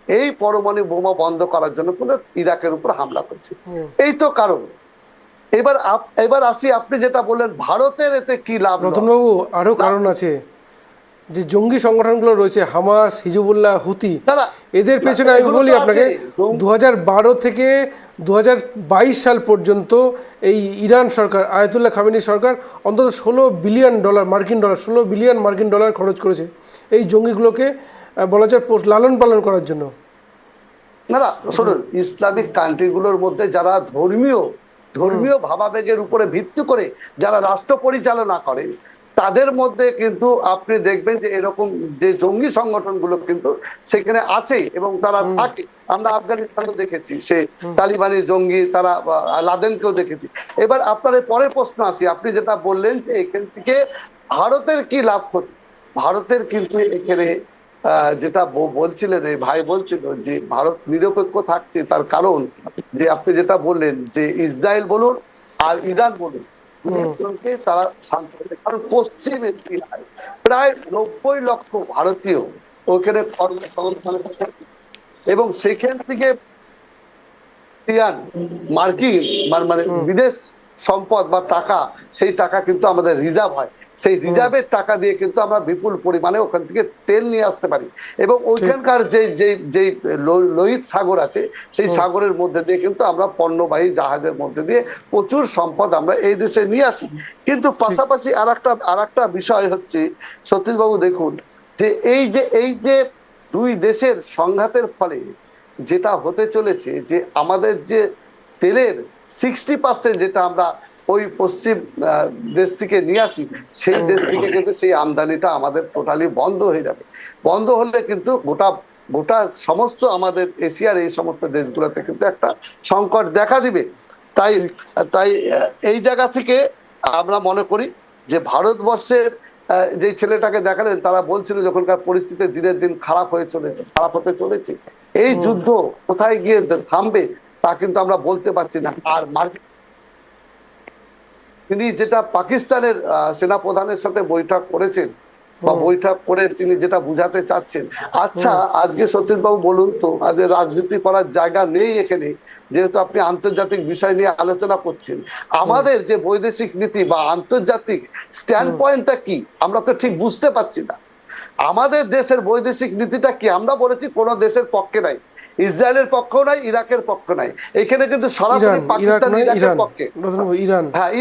এই পারমাণবিক বোমা বন্ধ করার জন্য কিন্তু ইরাকের উপর হামলা করছে। এই তো কারণ। এবার আসি, আপনি যেটা বললেন ভারতের এতে কি লাভ? রতনবাবু, আরো কারণ আছে। যে জঙ্গি সংগঠনগুলো রয়েছে, হামাস, হিজবুল্লাহ, হুতি, এদের পেছনে আমি বলি আপনাকে 2012 থেকে 2022 সাল পর্যন্ত এই ইরান সরকার, আয়াতুল্লাহ খামেনি সরকার অন্তত $16 বিলিয়ন মার্কিন ডলার খরচ করেছে এই জঙ্গিগুলোকে বলা যায় লালন পালন করার জন্য। না শুনুন, ইসলামিক কান্ট্রিগুলোর মধ্যে যারা ধর্মীয় ভাবাবেগের উপরে ভিত্তি করে যারা রাষ্ট্র পরিচালনা করে, তাদের মধ্যে কিন্তু আপনি দেখবেন যে এরকম যে জঙ্গি সংগঠনগুলো কিন্তু সেখানে আছে এবং তারা থাকে। আমরা আফগানিস্তানও দেখেছি, সে তালিবানি জঙ্গি, তারা লাদেনকেও দেখেছি। এবার আপনার পরের প্রশ্ন আসি, আপনি যেটা বললেন যে এখান থেকে ভারতের কি লাভ ক্ষতি? ভারতের কিন্তু এখানে যেটা বলছিলেন, এই ভাই বলছিল যে ভারত নিরপেক্ষ থাকছে, তার কারণ যে আপনি যেটা বললেন যে ইসরায়েল বলুন আর ইরান বলুন, তারা শান্ত, কারণ পশ্চিম এশিয়ায় প্রায় 90 লক্ষ ভারতীয় ওখানে কর্মসংস্থান, এবং সেখান থেকে মার্কিন মানে বিদেশ সম্পদ বা টাকা, সেই টাকা কিন্তু আমাদের রিজার্ভ হয়। সেই রিজার্ভের টাকা দিয়ে কিন্তু আমরা বিপুল পরিমাণে ওখান থেকে তেল নিয়ে আসতে পারি, এবং ওইখানকার যে লোহিত সাগর আছে সেই সাগরের মধ্যে দিয়ে কিন্তু আমরা পণ্যবাহী জাহাজের মধ্যে দিয়ে প্রচুর সম্পদ আমরা এই দেশে নিয়ে আসি। কিন্তু পাশাপাশি আর একটা বিষয় হচ্ছে সতীশবাবু, দেখুন যে এই যে দুই দেশের সংঘাতের ফলে যেটা হতে চলেছে, যে আমাদের যে তেলের 60% যেটা আমরা ওই পশ্চিম দেশ থেকে নিয়ে আসি, সেই দেশ থেকে কিন্তু সেই আমদানিটা আমাদের টোটালি বন্ধ হয়ে যাবে। বন্ধ হলে কিন্তু গোটা সমস্ত আমাদের এশিয়ার এই সমস্ত দেশগুলোতে কিন্তু একটা সংকট দেখা দিবে। তাই এই জায়গা থেকে আমরা মনে করি যে ভারতবর্ষের যে ছেলেটাকে দেখালেন, তারা বলছিল যখনকার পরিস্থিতি দিনের দিন খারাপ হতে চলেছে, এই যুদ্ধ কোথায় গিয়ে থামবে তা কিন্তু আমরা বলতে পারছি না। আর তিনি যেটা পাকিস্তানের সেনাপ্রধানের সাথে বৈঠক করেছেন বা বৈঠক করে তিনি যেটা বুঝাতে চাচ্ছেন, আচ্ছা আজকে সতীশবাবু বলুন তো, আজ রাজনীতি করার জায়গা নেই এখানে, যেহেতু আপনি আন্তর্জাতিক বিষয় নিয়ে আলোচনা করছেন, আমাদের যে বৈদেশিক নীতি বা আন্তর্জাতিক স্ট্যান্ড পয়েন্টটা কি আমরা তো ঠিক বুঝতে পারছি না। আমাদের দেশের বৈদেশিক নীতিটা কি? আমরা বলেছি কোন দেশের পক্ষে নাই, ইসরায়েলের পক্ষেও নাই, ইরাকের পক্ষে নাই, এখানে কিন্তু সরাসরি পাকিস্তান ইরাকের পক্ষে, হ্যাঁ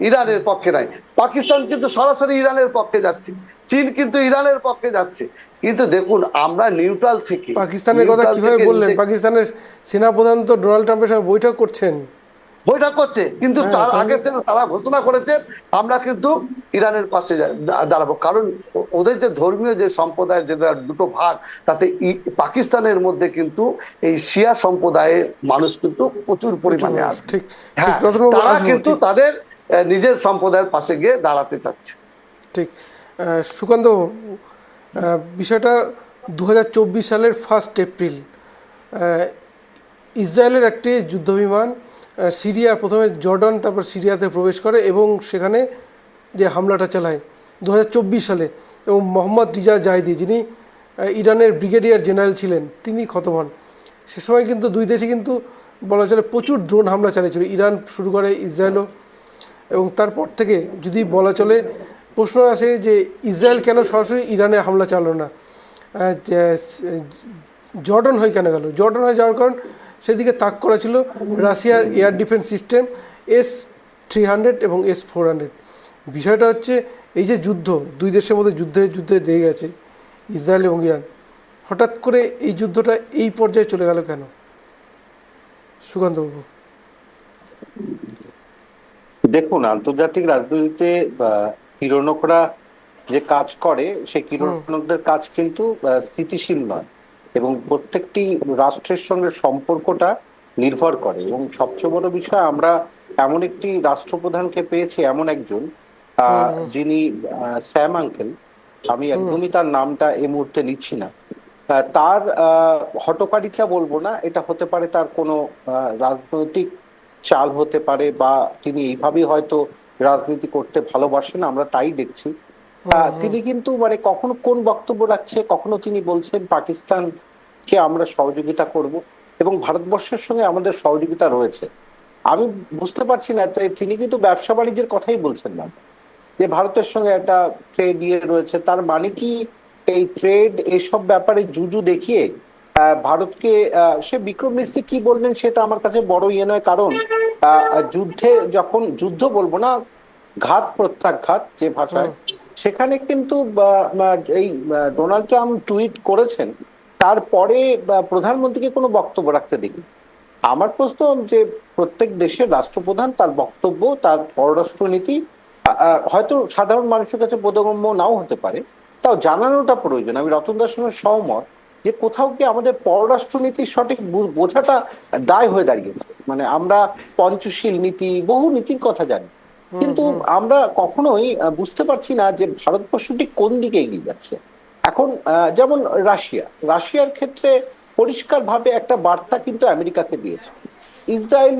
ইরানের পক্ষে নাই, পাকিস্তান কিন্তু সরাসরি ইরানের পক্ষে যাচ্ছে, চীন কিন্তু ইরানের পক্ষে যাচ্ছে। কিন্তু দেখুন আমরা নিউট্রাল থেকে, পাকিস্তানের কথা কিভাবে বললেন? পাকিস্তানের সেনাপ্রধান তো ডোনাল্ড ট্রাম্পের সঙ্গে বৈঠক করছে, কিন্তু তার আগে তারা ঘোষণা করেছে আমরা কিন্তু ইরানের পাশে দাঁড়াবো, কারণ ওদের যে ধর্মীয় যে সম্প্রদায়ের যে দুটো ভাগ, তাতে পাকিস্তানের মধ্যে কিন্তু এই শিয়া সম্প্রদায়ের মানুষ কিন্তু প্রচুর পরিমাণে আছে। হ্যাঁ, তারা কিন্তু তাদের নিজের সম্প্রদায়ের পাশে গিয়ে দাঁড়াতে চাচ্ছে। ঠিক। সুকান্ত, বিষয়টা 2024 সালের 1 এপ্রিল ইসরায়েলের একটি যুদ্ধবিমান সিরিয়া, প্রথমে জর্ডান তারপর সিরিয়াতে প্রবেশ করে এবং সেখানে যে হামলাটা চালায় 2024 সালে, এবং মোহাম্মদ রিজা জাহেদি, যিনি ইরানের ব্রিগেডিয়ার জেনারেল ছিলেন, তিনি খতম হন। সে সময় কিন্তু দুই দেশে কিন্তু বলা চলে প্রচুর ড্রোন হামলা চালিয়েছিল, ইরান শুরু করে, ইসরায়েলও। এবং তারপর থেকে যদি বলা চলে প্রশ্ন আসে যে ইসরায়েল কেন সরাসরি ইরানে হামলা চালালো না, জর্ডান হয়ে কেন গেল? জর্ডান হয়ে যাওয়ার কারণ সেদিকে তাক করা ছিল রাশিয়ার এয়ার ডিফেন্স সিস্টেম S-300 এবং S-400। বিষয়টা হচ্ছে এই যে যুদ্ধ, দুই দেশের মধ্যে যুদ্ধে লেগে গেছে ইসরায়েল এবং ইরান, হঠাৎ করে এই যুদ্ধটা এই পর্যায়ে চলে গেল কেন, সুকান্তবাবু? দেখুন, আন্তর্জাতিক রাজনীতিতে কিরণকরা যে কাজ করে, সেই কিরণকদের কাজ কিন্তু স্থিতিশীল নয়, এবং প্রত্যেকটি রাষ্ট্রের সঙ্গে সম্পর্কটা নির্ভর করে। এবং সবচেয়ে বড় বিষয়, আমরা এমন একটি রাষ্ট্রপ্রধানকে পেয়েছি, এমন একজন যিনি স্যাম আঙ্কেল, আমি একদমই তার নামটা এই মুহূর্তে নিচ্ছি না, তার হটকারিতা বলবো না, এটা হতে পারে তার কোনো রাজনৈতিক চাল হতে পারে, বা তিনি এইভাবেই হয়তো রাজনীতি করতে ভালোবাসেন, আমরা তাই দেখছি। তিনি কিন্তু মানে কখনো কোন বক্তব্য রাখছে, কখনো তিনি বলছেন পাকিস্তানকে আমরা সহযোগিতা করব, এবং ভারতবর্ষের সঙ্গে আমাদের সহযোগিতা রয়েছে। আমি বুঝতে পারছি না, তিনি কিন্তু ব্যবসা বাণিজ্যের কথাই বলছেন না, যে ভারতের সঙ্গে একটা ট্রেড ইয়ে রয়েছে। তার মানে কি এই ট্রেড এসব ব্যাপারে জুজু দেখিয়ে ভারতকে, সে বিক্রম মিস্ত্রি কি বললেন সেটা আমার কাছে বড় ইয়ে নয়, কারণ যুদ্ধে যখন, যুদ্ধ বলবো না, ঘাত প্রত্যাঘাত যে ভাষায়, সেখানে কিন্তু এই ডোনাল্ড ট্রাম্প টুইট করেছেন, তারপরে প্রধানমন্ত্রীকে কোনো বক্তব্য রাখতে দেখি। আমার প্রশ্ন যে প্রত্যেক দেশের রাষ্ট্রপ্রধান তার বক্তব্য, তার পররাষ্ট্রনীতি হয়তো সাধারণ মানুষের কাছে বোধগম্য নাও হতে পারে, তাও জানানোটা প্রয়োজন। আমি রতনদার সঙ্গে সহমত যে কোথাও কি আমাদের পররাষ্ট্রনীতির সঠিক বোঝাটা দায় হয়ে দাঁড়িয়েছে। মানে আমরা পঞ্চশীল নীতি, বহু নীতির কথা জানি, কিন্তু আমরা কখনোই বুঝতে পারছি না যে ভারতবর্ষটি কোন দিকে এগিয়ে যাচ্ছে। এখন যেমন রাশিয়ার ক্ষেত্রে পরিষ্কার ভাবে একটা বার্তা কিন্তু আমেরিকাকে দিয়েছে, ইসরায়েল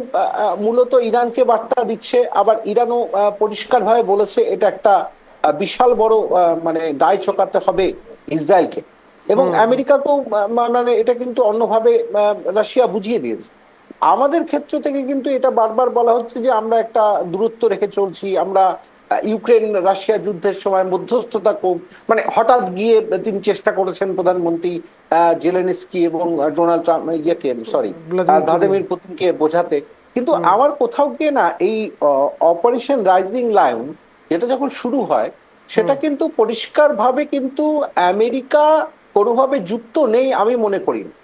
মূলত ইরানকে বার্তা দিচ্ছে, আবার ইরানও পরিষ্কার ভাবে বলেছে এটা একটা বিশাল বড় মানে দায় চোকাতে হবে ইসরায়েলকে, এবং আমেরিকাকেও মানে এটা কিন্তু অন্যভাবে রাশিয়া বুঝিয়ে দিয়েছে। আমাদের ক্ষেত্র থেকে কিন্তু এটা বারবার বলা হচ্ছে যে আমরা একটা দূরত্ব রেখে চলছি, আমরা ইউক্রেন রাশিয়া যুদ্ধের সময় মধ্যস্থতা মানে হঠাৎ গিয়ে তিনি চেষ্টা করেছেন প্রধানমন্ত্রী জেলেনস্কি এবং ডোনাল্ড ট্রাম্প ভ্লাদিমির পুতিনকে বোঝাতে। কিন্তু আমার কোথাও গিয়ে না এই অপারেশন রাইজিং লায়ন যেটা যখন শুরু হয় সেটা কিন্তু পরিষ্কারভাবে কিন্তু আমেরিকা কোনোভাবে যুক্ত নেই আমি মনে করি না।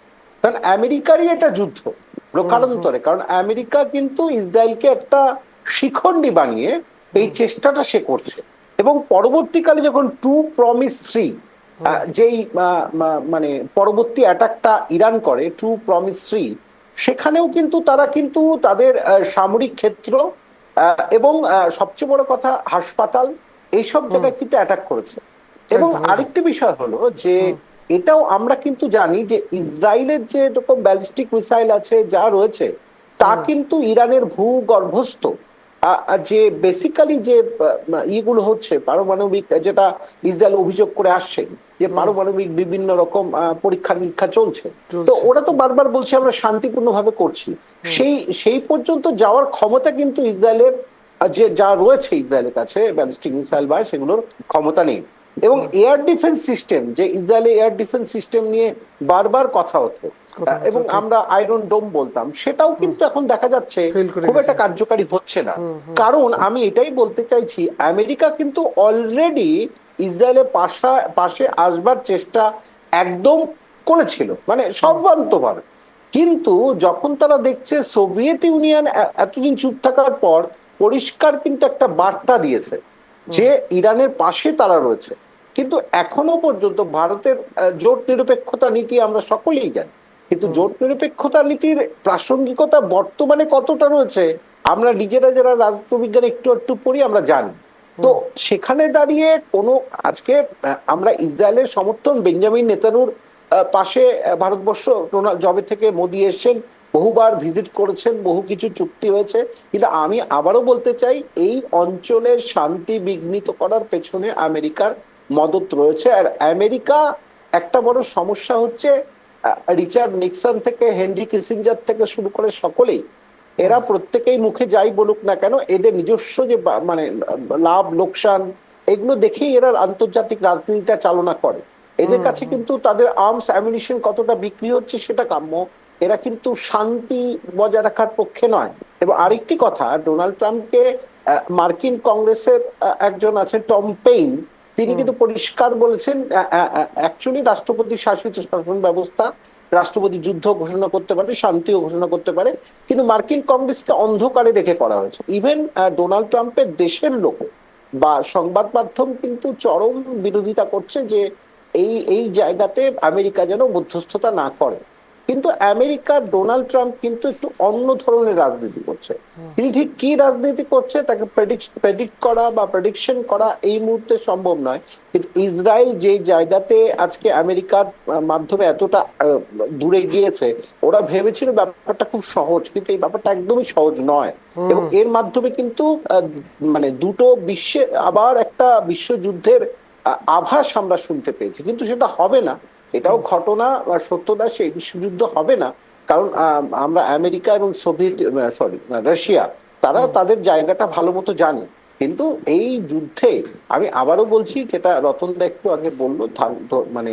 কারণ আমেরিকারই এটা যুদ্ধ লোকারন্তরে, কারণ আমেরিকা কিন্তু ইসরায়েলকে একটা শিখণ্ডী বানিয়ে এই চেষ্টাটা সে করছে। এবং পরবর্তীকালে যখন 2 Promise 3 যেই মানে পরবর্তী অ্যাটাকটা ইরান করে 2 Promise 3, সেখানেও কিন্তু তারা কিন্তু তাদের সামরিক ক্ষেত্র এবং সবচেয়ে বড় কথা হাসপাতাল এইসব জায়গায় কিন্তু অ্যাটাক করেছে। এবং আরেকটি বিষয় হলো যে এটাও আমরা কিন্তু জানি যে ইসরায়েলের যে এরকম ব্যালিস্টিক মিসাইল আছে যা রয়েছে তা কিন্তু ইরানের ভূগর্ভস্থ যে বেসিক্যালি যে ইগুলো হচ্ছে পারমাণবিক, যেটা ইসরায়েল অভিযোগ করে আসছে যে পারমাণবিক বিভিন্ন রকম পরীক্ষা নিরীক্ষা চলছে, তো ওরা তো বারবার বলছে আমরা শান্তিপূর্ণভাবে করছি। সেই পর্যন্ত যাওয়ার ক্ষমতা কিন্তু ইসরায়েলের যে যা রয়েছে ইসরায়েলের কাছে ব্যালিস্টিক মিসাইল বা সেগুলোর ক্ষমতা নেই। এবং এয়ার ডিফেন্স সিস্টেম, যে ইসরায়েলের এয়ার ডিফেন্স সিস্টেম নিয়ে বারবার কথা হতো এবং আমরা আয়রন ডোম বলতাম, সেটাও কিন্তু এখন দেখা যাচ্ছে খুব একটা কার্যকারী হচ্ছে না। কারণ আমি এটাই বলতে চাইছি আমেরিকা কিন্তু অলরেডি ইসরায়েলের পাশে আসবার চেষ্টা একদম করেছিল, মানে সর্বান্তভাবে। কিন্তু যখন তারা দেখছে সোভিয়েত ইউনিয়ন এতদিন চুপ থাকার পর পরিষ্কার কিন্তু একটা বার্তা দিয়েছে যে ইরানের পাশে তারা রয়েছে। কিন্তু এখনো পর্যন্ত ভারতের জোট নিরপেক্ষতা নীতি আমরা সকলেই জানি, কিন্তু জোট নিরপেক্ষতা নীতির প্রাসঙ্গিকতা বর্তমানে কতটা রয়েছে আমরা নিজেরা যারা রাষ্ট্রবিজ্ঞান একটু একটু পড়ি আমরা জানি। তো সেখানে দাঁড়িয়ে কোনো আজকে আমরা ইসরায়েলের সমর্থন বেঞ্জামিন নেতানুর পাশে ভারতবর্ষ জবে থেকে মোদী এসেছেন বহুবার ভিজিট করেছেন, বহু কিছু চুক্তি হয়েছে, কিন্তু আমি আবারও বলতে চাই এই অঞ্চলের শান্তি বিঘ্নিত করার পেছনে আমেরিকার মদত রয়েছে। আর আমেরিকা একটা বড় সমস্যা হচ্ছে রিচার্ড নিক্সন থেকে হেনরি কিসিঞ্জার থেকে শুরু করে সকলেই এরা প্রত্যেকেই মুখে যাই বলুক না কেন এদের নিজস্ব যে মানে লাভ লোকসান এগুলো দেখেই এরা আন্তর্জাতিক রাজনীতিটা চালনা করে। এদের কাছে কিন্তু তাদের আর্মস অ্যামিনিশন কতটা বিক্রি হচ্ছে সেটা কাম্য, এরা কিন্তু শান্তি বজায় রাখার পক্ষে নয়। এবং আরেকটি কথা, ডোনাল্ড ট্রাম্পকে মার্কিন কংগ্রেসের একজন আছেন টম পেইন, তিনি কিন্তু পরিষ্কার বলেছেন অ্যাকচুয়ালি রাষ্ট্রপতি শাসিত শাসন ব্যবস্থা, রাষ্ট্রপতি যুদ্ধ ঘোষণা করতে পারে, শান্তিও ঘোষণা করতে পারে, কিন্তু মার্কিন কংগ্রেসকে অন্ধকারে রেখে করা হয়েছে। ইভেন ডোনাল্ড ট্রাম্পের দেশের লোক বা সংবাদ মাধ্যম কিন্তু চরম বিরোধিতা করছে যে এই জায়গাতে আমেরিকা যেন মধ্যস্থতা না করে। কিন্তু আমেরিকার ডোনাল্ড ট্রাম্প কিন্তু একটু অন্য ধরনের রাজনীতি করছে। তিনি ঠিক কি রাজনীতি করছে তাকে প্রেডিক্ট করা বা প্রেডিকশন করা এই মুহূর্তে সম্ভব নয়। কিন্তু ইসরায়েল যে জায়গাতে আজকে আমেরিকার মাধ্যমে এতটা দূরে গিয়েছে, ওরা ভেবেছিল ব্যাপারটা খুব সহজ, কিন্তু এই ব্যাপারটা একদমই সহজ নয়। এবং এর মাধ্যমে কিন্তু মানে দুটো বিশ্বে আবার একটা বিশ্বযুদ্ধের আভাস আমরা শুনতে পেয়েছি, কিন্তু সেটা হবে না, এটাও ঘটনা সত্যতা, সেই বিশ্বযুদ্ধ হবে না। কারণ আমরা আমেরিকা এবং রাশিয়া তারা তাদের জায়গাটা ভালো মতো জানে। কিন্তু এই যুদ্ধে আমি আবারও বলছি, যেটা রতনদা একটু আগে বললো, মানে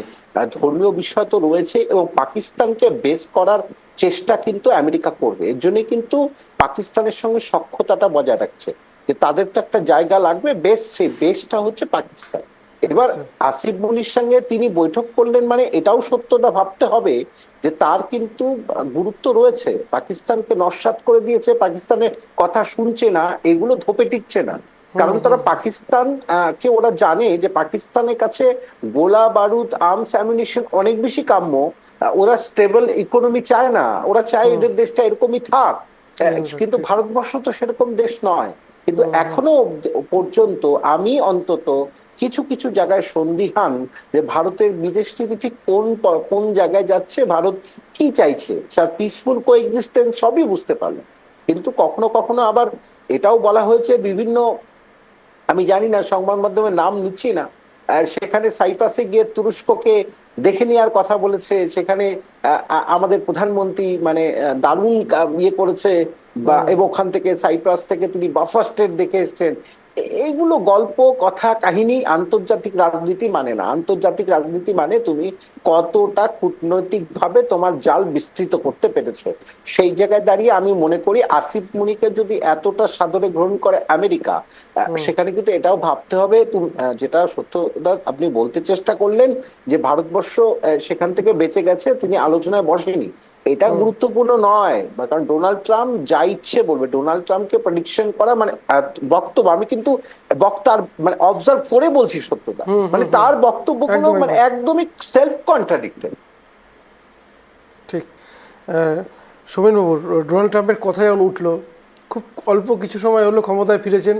ধর্মীয় বিষয় তো রয়েছে এবং পাকিস্তানকে বেস করার চেষ্টা কিন্তু আমেরিকা করবে। এর জন্য কিন্তু পাকিস্তানের সঙ্গে সখ্যতাটা বজায় রাখছে যে তাদের তো একটা জায়গা লাগবে, বেস, সেই বেসটা হচ্ছে পাকিস্তান। এবার আসিফ মনির সঙ্গে তিনি বৈঠক করলেন মানে এটাও সত্যটা ভাবতে হবে যে তার কিন্তু গুরুত্ব রয়েছে, পাকিস্তানকে নস্যাৎ করে দিয়েছে, পাকিস্তানের কথা শুনছে না, এগুলো ধোপে টিকছে না। কারণ তারা পাকিস্তান কে ওরা জানে যে পাকিস্তানের কাছে গোলা বারুদ আর্মস অ্যামিনিশন অনেক বেশি কাম্য। ওরা স্টেবল ইকোনমি চায় না, ওরা চায় এদের দেশটা এরকমই থাক। কিন্তু ভারতবর্ষ তো সেরকম দেশ নয়। কিন্তু এখনো পর্যন্ত আমি অন্তত কিছু কিছু জায়গায় সন্দিহান যে ভারতের বিদেশ নীতি ঠিক কোন জায়গায় যাচ্ছে, ভারত কি চাইছে, তার পিসফুল কোএক্সিস্টেন্স সবই বুঝতে পারলাম। কিন্তু কখনো কখনো আবার এটাও বলা হয়েছে বিভিন্ন, আমি জানি না সংবাদ মাধ্যমে নাম নিচ্ছি না, সেখানে সাইপ্রাসে গিয়ে তুরস্ককে দেখে নেওয়ার কথা বলেছে, সেখানে আমাদের প্রধানমন্ত্রী মানে দারুণ ইয়ে করেছে, বা এবং ওখান থেকে সাইপ্রাস থেকে তিনি বাফার স্টেট দেখে এসছেন। এইগুলো গল্প কথা কাহিনী আন্তর্জাতিক রাজনীতি মানে না। আন্তর্জাতিক রাজনীতি মানে তুমি কতটা কূটনৈতিক ভাবে তোমার জাল বিস্তৃত করতে পেরেছো। সেই জায়গায় দাঁড়িয়ে আমি মনে করি আসিফ মুনিকে যদি এতটা সাদরে গ্রহণ করে আমেরিকা, সেখানে কিন্তু এটাও ভাবতে হবে, যেটা সত্য আপনি বলতে চেষ্টা করলেন যে ভারতবর্ষ সেখান থেকে বেঁচে গেছে, তিনি আলোচনায় বসেনি, এটা গুরুত্বপূর্ণ নয়। কারণ ডোনাল্ড ট্রাম্প যা ইচ্ছে বলবে, ডোনাল্ড ট্রাম্পকে প্রেডিকশন করা মানে বক্তব্য, আমি কিন্তু বক্তার মানে অবজার্ভ করে বলছি সত্যতা, মানে তার বক্তব্যগুলো মানে একদমই সেলফ কন্ট্রাডিক্টরি। ঠিক। সোমেনবাবু, ডোনাল্ড ট্রাম্পের কথাই যখন উঠলো, খুব অল্প কিছু সময় হলো ক্ষমতায় ফিরেছেন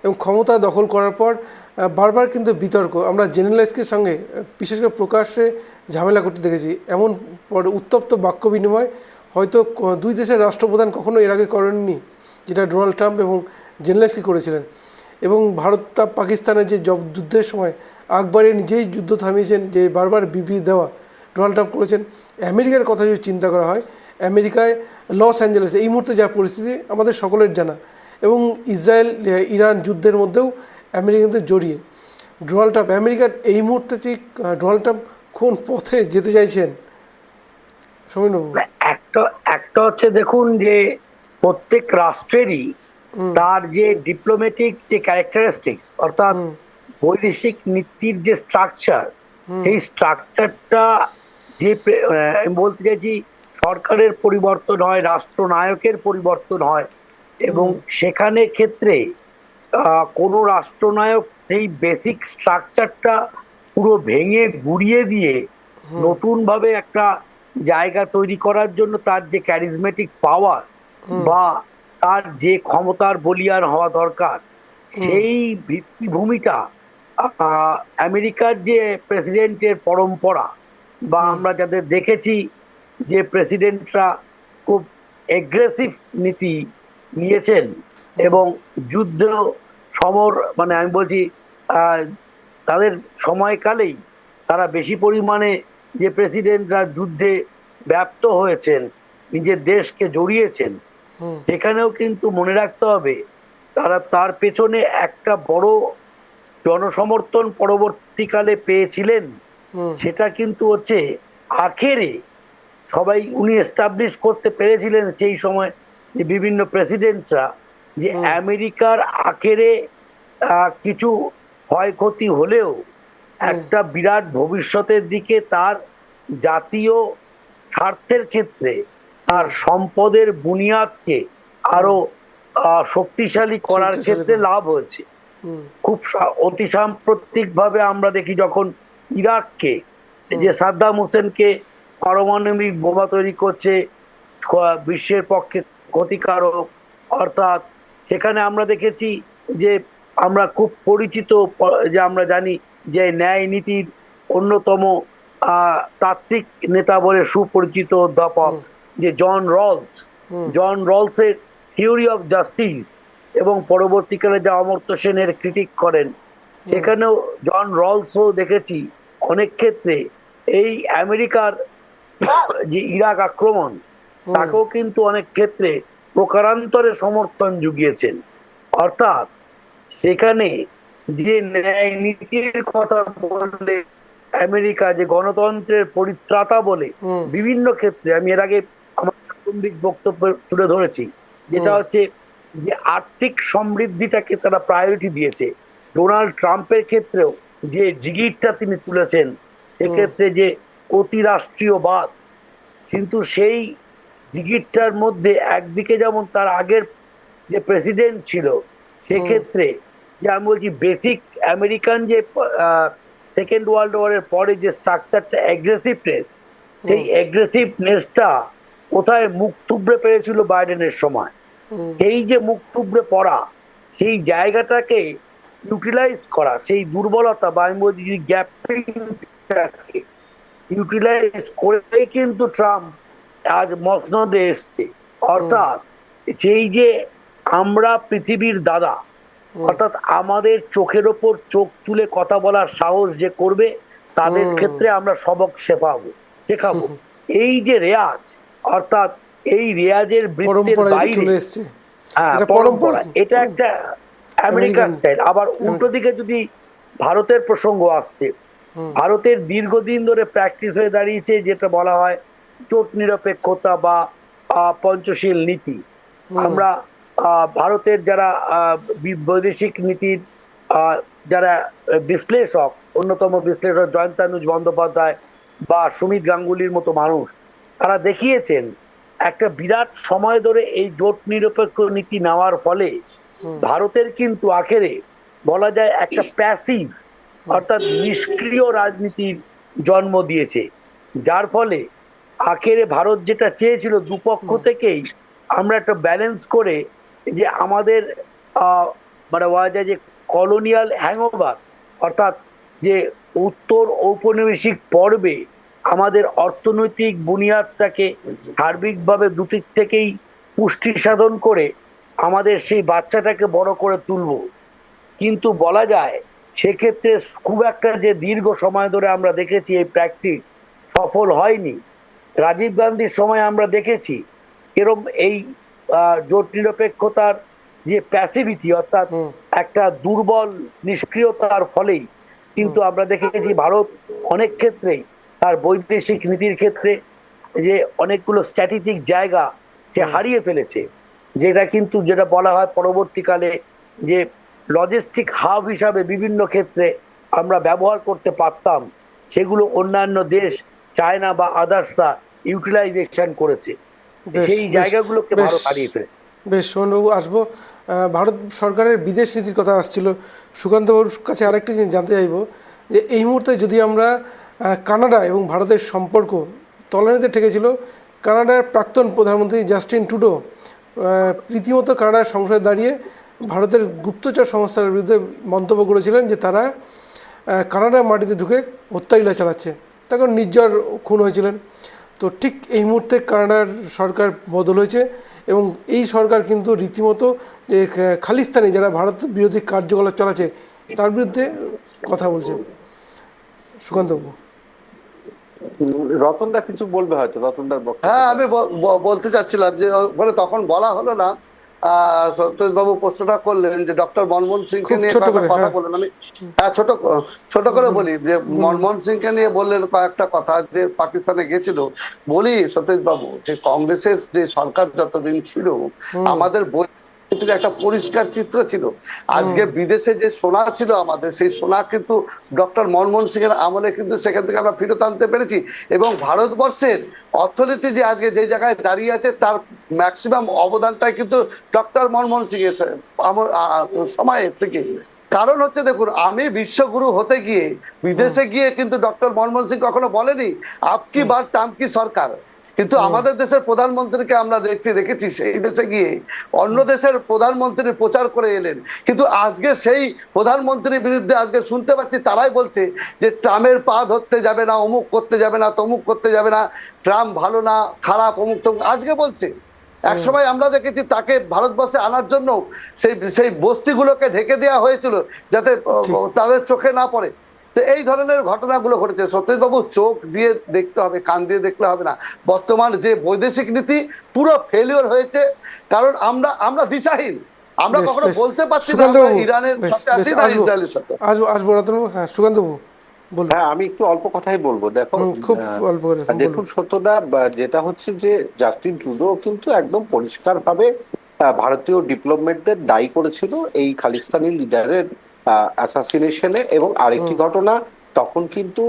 এবং ক্ষমতা দখল করার পর বারবার কিন্তু বিতর্ক আমরা জেনারেলাইজকে সঙ্গে বিশেষ করে প্রকাশ্যে ঝামেলা করতে দেখেছি। এমন পরে উত্তপ্ত বাক্য বিনিময় হয়তো দুই দেশের রাষ্ট্রপ্রধান কখনো এর আগে করেননি, যেটা ডোনাল্ড ট্রাম্প এবং জেনারেলাইজকে করেছিলেন। এবং ভারত পাকিস্তানের যে যুদ্ধের সময় আকবরে নিজেই যুদ্ধ থামিয়েছেন, যে বারবার বিবৃতি দেওয়া ডোনাল্ড ট্রাম্প করেছেন। আমেরিকার কথা যদি চিন্তা করা হয়, আমেরিকায় লস অ্যাঞ্জেলেসে এই মুহূর্তে যা পরিস্থিতি আমাদের সকলের জানা, এবং ইসরায়েল ইরান যুদ্ধের মধ্যেও আমেরিকা কিন্তু জড়িয়ে। ডোনাল্ড ট্রাম্প আমেরিকার এই মুহূর্তে ঠিক ডোনাল্ড ট্রাম্প কোন পথে যেতে চাইছেন সোমেনবাবু? একটা একটা হচ্ছে দেখুন যে প্রত্যেক রাষ্ট্রেরই তার যে ডিপ্লোম্যাটিক যে ক্যারেক্টারিস্টিক্স, অর্থাৎ বৈদেশিক নীতির যে স্ট্রাকচার, সেই স্ট্রাকচারটা যে আমি বলতে চাইছি সরকারের পরিবর্তন হয়, রাষ্ট্রনায়কের পরিবর্তন হয়, এবং সেখানে ক্ষেত্রে কোনো রাষ্ট্রনায়ক সেই বেসিক স্ট্রাকচারটা পুরো ভেঙে গুড়িয়ে দিয়ে নতুনভাবে একটা জায়গা তৈরি করার জন্য তার যে ক্যারিজমেটিক পাওয়ার বা তার যে ক্ষমতার বলিয়ান হওয়া দরকার, সেই ভিত্তিভূমিটা আমেরিকার যে প্রেসিডেন্টের পরম্পরা বা আমরা যাদের দেখেছি যে প্রেসিডেন্টরা খুব এগ্রেসিভ নীতি নিয়েছেন এবং যুদ্ধ সমর মানে আমি বলছি তাদের সময়কালেই তারা বেশি পরিমাণে যে প্রেসিডেন্টরা যুদ্ধে ব্যপ্ত হয়েছেন, নিজের দেশকে জড়িয়েছেন, সেখানেও কিন্তু মনে রাখতে হবে তারা তার পেছনে একটা বড় জনসমর্থন পরবর্তীকালে পেয়েছিলেন। সেটা কিন্তু হচ্ছে আখেরে সবাই উনি এস্টাবলিশ করতে পেরেছিলেন সেই সময় যে বিভিন্ন প্রেসিডেন্টরা, যে আমেরিকার আখেরে কিছু ক্ষয়ক্ষতি হলেও একটা বিরাট ভবিষ্যতের দিকে তার জাতীয় স্বার্থের ক্ষেত্রে তার সম্পদের বুনিয়াদকে আরো শক্তিশালী করার ক্ষেত্রে লাভ হয়েছে। খুব অতি সাম্প্রতিক ভাবে আমরা দেখি যখন ইরাককে যে সাদ্দাম হোসেনকে পারমাণবিক বোমা তৈরি করছে, বিশ্বের পক্ষে ক্ষতিকারক, অর্থাৎ সেখানে আমরা দেখেছি যে আমরা খুব পরিচিত, যে আমরা জানি যে ন্যায় নীতির অন্যতম তাত্ত্বিক নেতা বলে সুপরিচিত অধ্যাপক যে জন রলসের থিওরি অফ জাস্টিস, এবং পরবর্তীকালে যা অমর্ত্য সেনের ক্রিটিক করেন, সেখানেও জন রলসও দেখেছি অনেক ক্ষেত্রে এই আমেরিকার যে ইরাক আক্রমণ তাকেও কিন্তু অনেক ক্ষেত্রে প্রকারান্তরে সমর্থন জুগিয়েছেন। অর্থাৎ সেখানে যে ন্যায় নীতির কথা বলে আমেরিকা, যে গণতন্ত্রের পরিত্রাতা বলে বিভিন্ন ক্ষেত্রে, আমি এর আগে আমার প্রারম্ভিক বক্তব্য তুলে ধরেছি, যেটা হচ্ছে যে আর্থিক সমৃদ্ধিটাকে তারা প্রায়োরিটি দিয়েছে। ডোনাল্ড ট্রাম্পের ক্ষেত্রেও যে জিগিরটা তিনি তুলেছেন, সেক্ষেত্রে যে অতি রাষ্ট্রীয়বাদ, কিন্তু সেই জিগিরটার মধ্যে একদিকে যেমন তার আগের যে প্রেসিডেন্ট ছিল, সেক্ষেত্রে যে আমি বলছি বেসিক আমেরিকান যে সেকেন্ড ওয়ার্ল্ড ওয়ারের পরে যে স্ট্রাকচারটা অ্যাগ্রেসিভনেস, সেই অ্যাগ্রেসিভনেসটা কোথায় মুখ থুবড়ে পেরেছিল বাইডেনের সময়। সেই যে মুখ থুবড়ে পড়া, সেই জায়গাটাকে ইউটিলাইজ করা, সেই দুর্বলতা বা আমি বলছি গ্যাপটাকে ইউটিলাইজ করেই কিন্তু ট্রাম্প আজ মসনদে এসছে। অর্থাৎ সেই যে আমরা পৃথিবীর দাদা, অর্থাৎ আমাদের চোখের ওপর চোখ তুলে কথা বলার সাহস যে করবে, তাদের ক্ষেত্রে আমরা সবক শেখাবো। এই যে রেয়াজ, অর্থাৎ এই রেয়াজের বৃত্তের বাইরে পরম্পরা, এটা আমেরিকার American- স্টাইল। আবার উল্টো দিকে যদি ভারতের প্রসঙ্গ আসছে, ভারতের দীর্ঘদিন ধরে প্র্যাকটিস হয়ে দাঁড়িয়েছে যেটা বলা হয় জোট নিরপেক্ষতা বা পঞ্চশীল নীতি। আমরা ভারতের যারা বৈদেশিক নীতির যারা বিশ্লেষক, অন্যতম বিশ্লেষক জয়ন্তানুজ বন্দ্যোপাধ্যায় বা সুমিত গাঙ্গুলির মতো মানুষ, তারা দেখিয়েছেন একটা বিরাট সময় ধরে এই জোট নিরপেক্ষ নীতি নেওয়ার ফলে ভারতের কিন্তু আখেরে বলা যায় একটা প্যাসিভ অর্থাৎ নিষ্ক্রিয় রাজনীতির জন্ম দিয়েছে, যার ফলে আখেরে ভারত যেটা চেয়েছিল দুপক্ষ থেকেই আমরা একটা ব্যালেন্স করে যে আমাদের মানে বলা যায় যে কলোনিয়াল হ্যাংওভার অর্থাৎ যে উত্তর ঔপনিবেশিক পর্বে আমাদের অর্থনৈতিক বুনিয়াদটাকে সার্বিকভাবে দুদিক থেকেই পুষ্টি সাধন করে আমাদের সেই বাচ্চাটাকে বড় করে তুলব। কিন্তু বলা যায় সেক্ষেত্রে খুব একটা যে দীর্ঘ সময় ধরে আমরা দেখেছি এই প্র্যাকটিস সফল হয়নি। রাজীব গান্ধীর সময় আমরা দেখেছি এরকম এই জোট নিরপেক্ষতার যে প্যাসিভিটি অর্থাৎ একটা দুর্বল নিষ্ক্রিয়তার ফলেই কিন্তু আমরা দেখেছি ভারত অনেক ক্ষেত্রেই তার বৈদেশিক নীতির ক্ষেত্রে যে অনেকগুলো স্ট্র্যাটেজিক জায়গা সে হারিয়ে ফেলেছে, যেটা কিন্তু যেটা বলা হয় পরবর্তীকালে যে লজিস্টিক হাব হিসাবে বিভিন্ন ক্ষেত্রে আমরা ব্যবহার করতে পারতাম, সেগুলো অন্যান্য দেশ চায়না বা আদার্সরা ইউটিলাইজেশন করেছে। বেশ, সেই বেশ, জায়গাগুলোকে বেশ। ভারত হারিয়ে ফেলেছে। বেশ, সোহনবাবু আসবো। ভারত সরকারের বিদেশ নীতির কথা আসছিল, সুকান্তবাবুর কাছে আরেকটি জিনিস জানতে চাইব যে এই মুহূর্তে যদি আমরা কানাডা এবং ভারতের সম্পর্ক তলানিতে ঠেকেছিল, কানাডার প্রাক্তন প্রধানমন্ত্রী জাস্টিন ট্রুডো রীতিমতো কানাডার সংসদে দাঁড়িয়ে ভারতের গুপ্তচর সংস্থার বিরুদ্ধে মন্তব্য করেছিলেন যে তারা কানাডার মাটিতে ঢুকে হত্যালীলা চালাচ্ছে, তখন নির্ঝর খুন হয়েছিলেন। তো ঠিক এই মুহূর্তে কানাডার সরকার বদল হয়েছে এবং এই সরকার কিন্তু রীতিমতো যে খালিস্তানি যারা ভারত বিরোধী কার্যকলাপ চালাচ্ছে তার বিরুদ্ধে কথা বলছে। সুকান্তবাবু, রতনদা কিছু বলবে হয়তো, রতনদার বক্তব্য। হ্যাঁ, আমি বলতে চাচ্ছিলাম যে মানে তখন বলা হলো না, সন্তোষ বাবু প্রশ্নটা করলেন যে ডক্টর মনমোহন সিংকে খুব নিয়ে ছোট কয়েকটা করে, কথা হ্যাঁ। বললেন। আমি ছোট করে বলি যে মনমোহন সিংকে নিয়ে বললেন কয়েকটা কথা, যে পাকিস্তানে গেছিল। বলি সতীশ বাবু যে কংগ্রেসের যে সরকার যতদিন ছিল আমাদের একটা পরিষ্কার চিত্র ছিল। আজকে বিদেশে যে সোনা ছিল আমাদের, সেই সোনা কিন্তু ডক্টর মনমোহন সিং এর আমলে কিন্তু সেখান থেকে আমরা ফেরত আনতে পেরেছি। এবং ভারতবর্ষের অর্থনীতি যে আজকে যে জায়গায় দাঁড়িয়ে আছে তার ম্যাক্সিমাম অবদানটাই কিন্তু ডক্টর মনমোহন সিং এর সময়ের থেকে। কারণ হচ্ছে দেখুন, আমি বিশ্বগুরু হতে গিয়ে বিদেশে গিয়ে কিন্তু ডক্টর মনমোহন সিং কখনো বলেনি আপকি বার টামকি সরকার, কিন্তু আমাদের দেশের প্রধানমন্ত্রীকে আমরা দেখেছি সেই দেশে গিয়ে অন্য দেশের প্রধানমন্ত্রী প্রচার করে এলেন। কিন্তু আজকে সেই প্রধানমন্ত্রীর বিরুদ্ধে আজকে শুনতে পাচ্ছি তারাই বলছে যে ট্রাম্পের পা ধরতে যাবে না, অমুক করতে যাবে না, তমুক করতে যাবে না, ট্রাম্প ভালো না, খারাপ, অমুক তমুক আজকে বলছে। একসময় আমরা দেখেছি তাকে ভারতবর্ষে আনার জন্য সেই বস্তিগুলোকে ঢেকে দেওয়া হয়েছিল যাতে তাদের চোখে না পড়ে। তো এই ধরনের ঘটনাগুলো ঘটেছে। সতীশবাবু, চোখ দিয়ে দেখতে হবে, কান দিয়ে দেখলে হবে না। বর্তমান যে বৈদেশিক নীতি পুরো ফেলিওর হয়েছে, কারণ আমরা দিশাহীন। আমরা বেশ, কখনো বেশ। বলতে পারছি না সুকান্তবাবু, আমরা ইরানের বেশ, সাথে বেশ, আছি না আসবো, ইসরায়েলের সাথে। আসবো রতনবাবু। হ্যাঁ, সুকান্তবাবু বলুন। হ্যাঁ, আমি একটু অল্প কথাই বলবো। দেখো, খুব অল্প করে দেখুন সত্যটা যেটা হচ্ছে যে জাস্টিন ট্রুডো কিন্তু একদম পরিষ্কার ভাবে ভারতীয় ডিপ্লোমেটদের দায়ী করেছিল এই খালিস্তানি লিডারের অ্যাসাসিনেশনে। এবং আরেকটি ঘটনা, তখন কিন্তু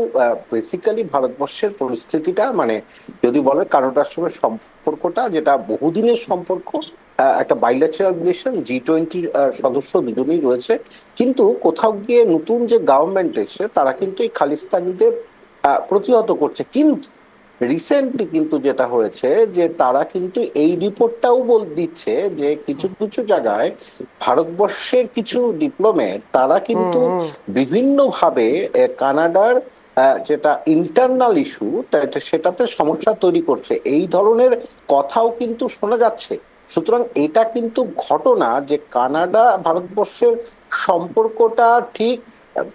বেসিক্যালি ভারতবর্ষের পরিস্থিতিটা মানে যদি বলে কানাডার সঙ্গে সম্পর্কটা যেটা বহুদিনের সম্পর্ক, একটা বাইল্যাটারাল রিলেশন, G20 সদস্য দুজনেই রয়েছে, কিন্তু কোথাও গিয়ে নতুন যে গভর্নমেন্ট এসে তারা কিন্তু এই খালিস্তানিদের প্রতিহত করছে। কিন্তু রিসেন্টলি কিন্তু যেটা হয়েছে যে তারা কিন্তু এই রিপোর্টটাও দিচ্ছে যে কিছু কিছু জায়গায় ভারতবর্ষের কিছু ডিপ্লোমেট তারা কিন্তু বিভিন্ন ভাবে কানাডার যেটা ইন্টারনাল ইস্যু সেটাতে সমস্যা তৈরি করছে, এই ধরনের কথাও কিন্তু শোনা যাচ্ছে। সুতরাং এটা কিন্তু ঘটনা যে কানাডা ভারতবর্ষের সম্পর্কটা ঠিক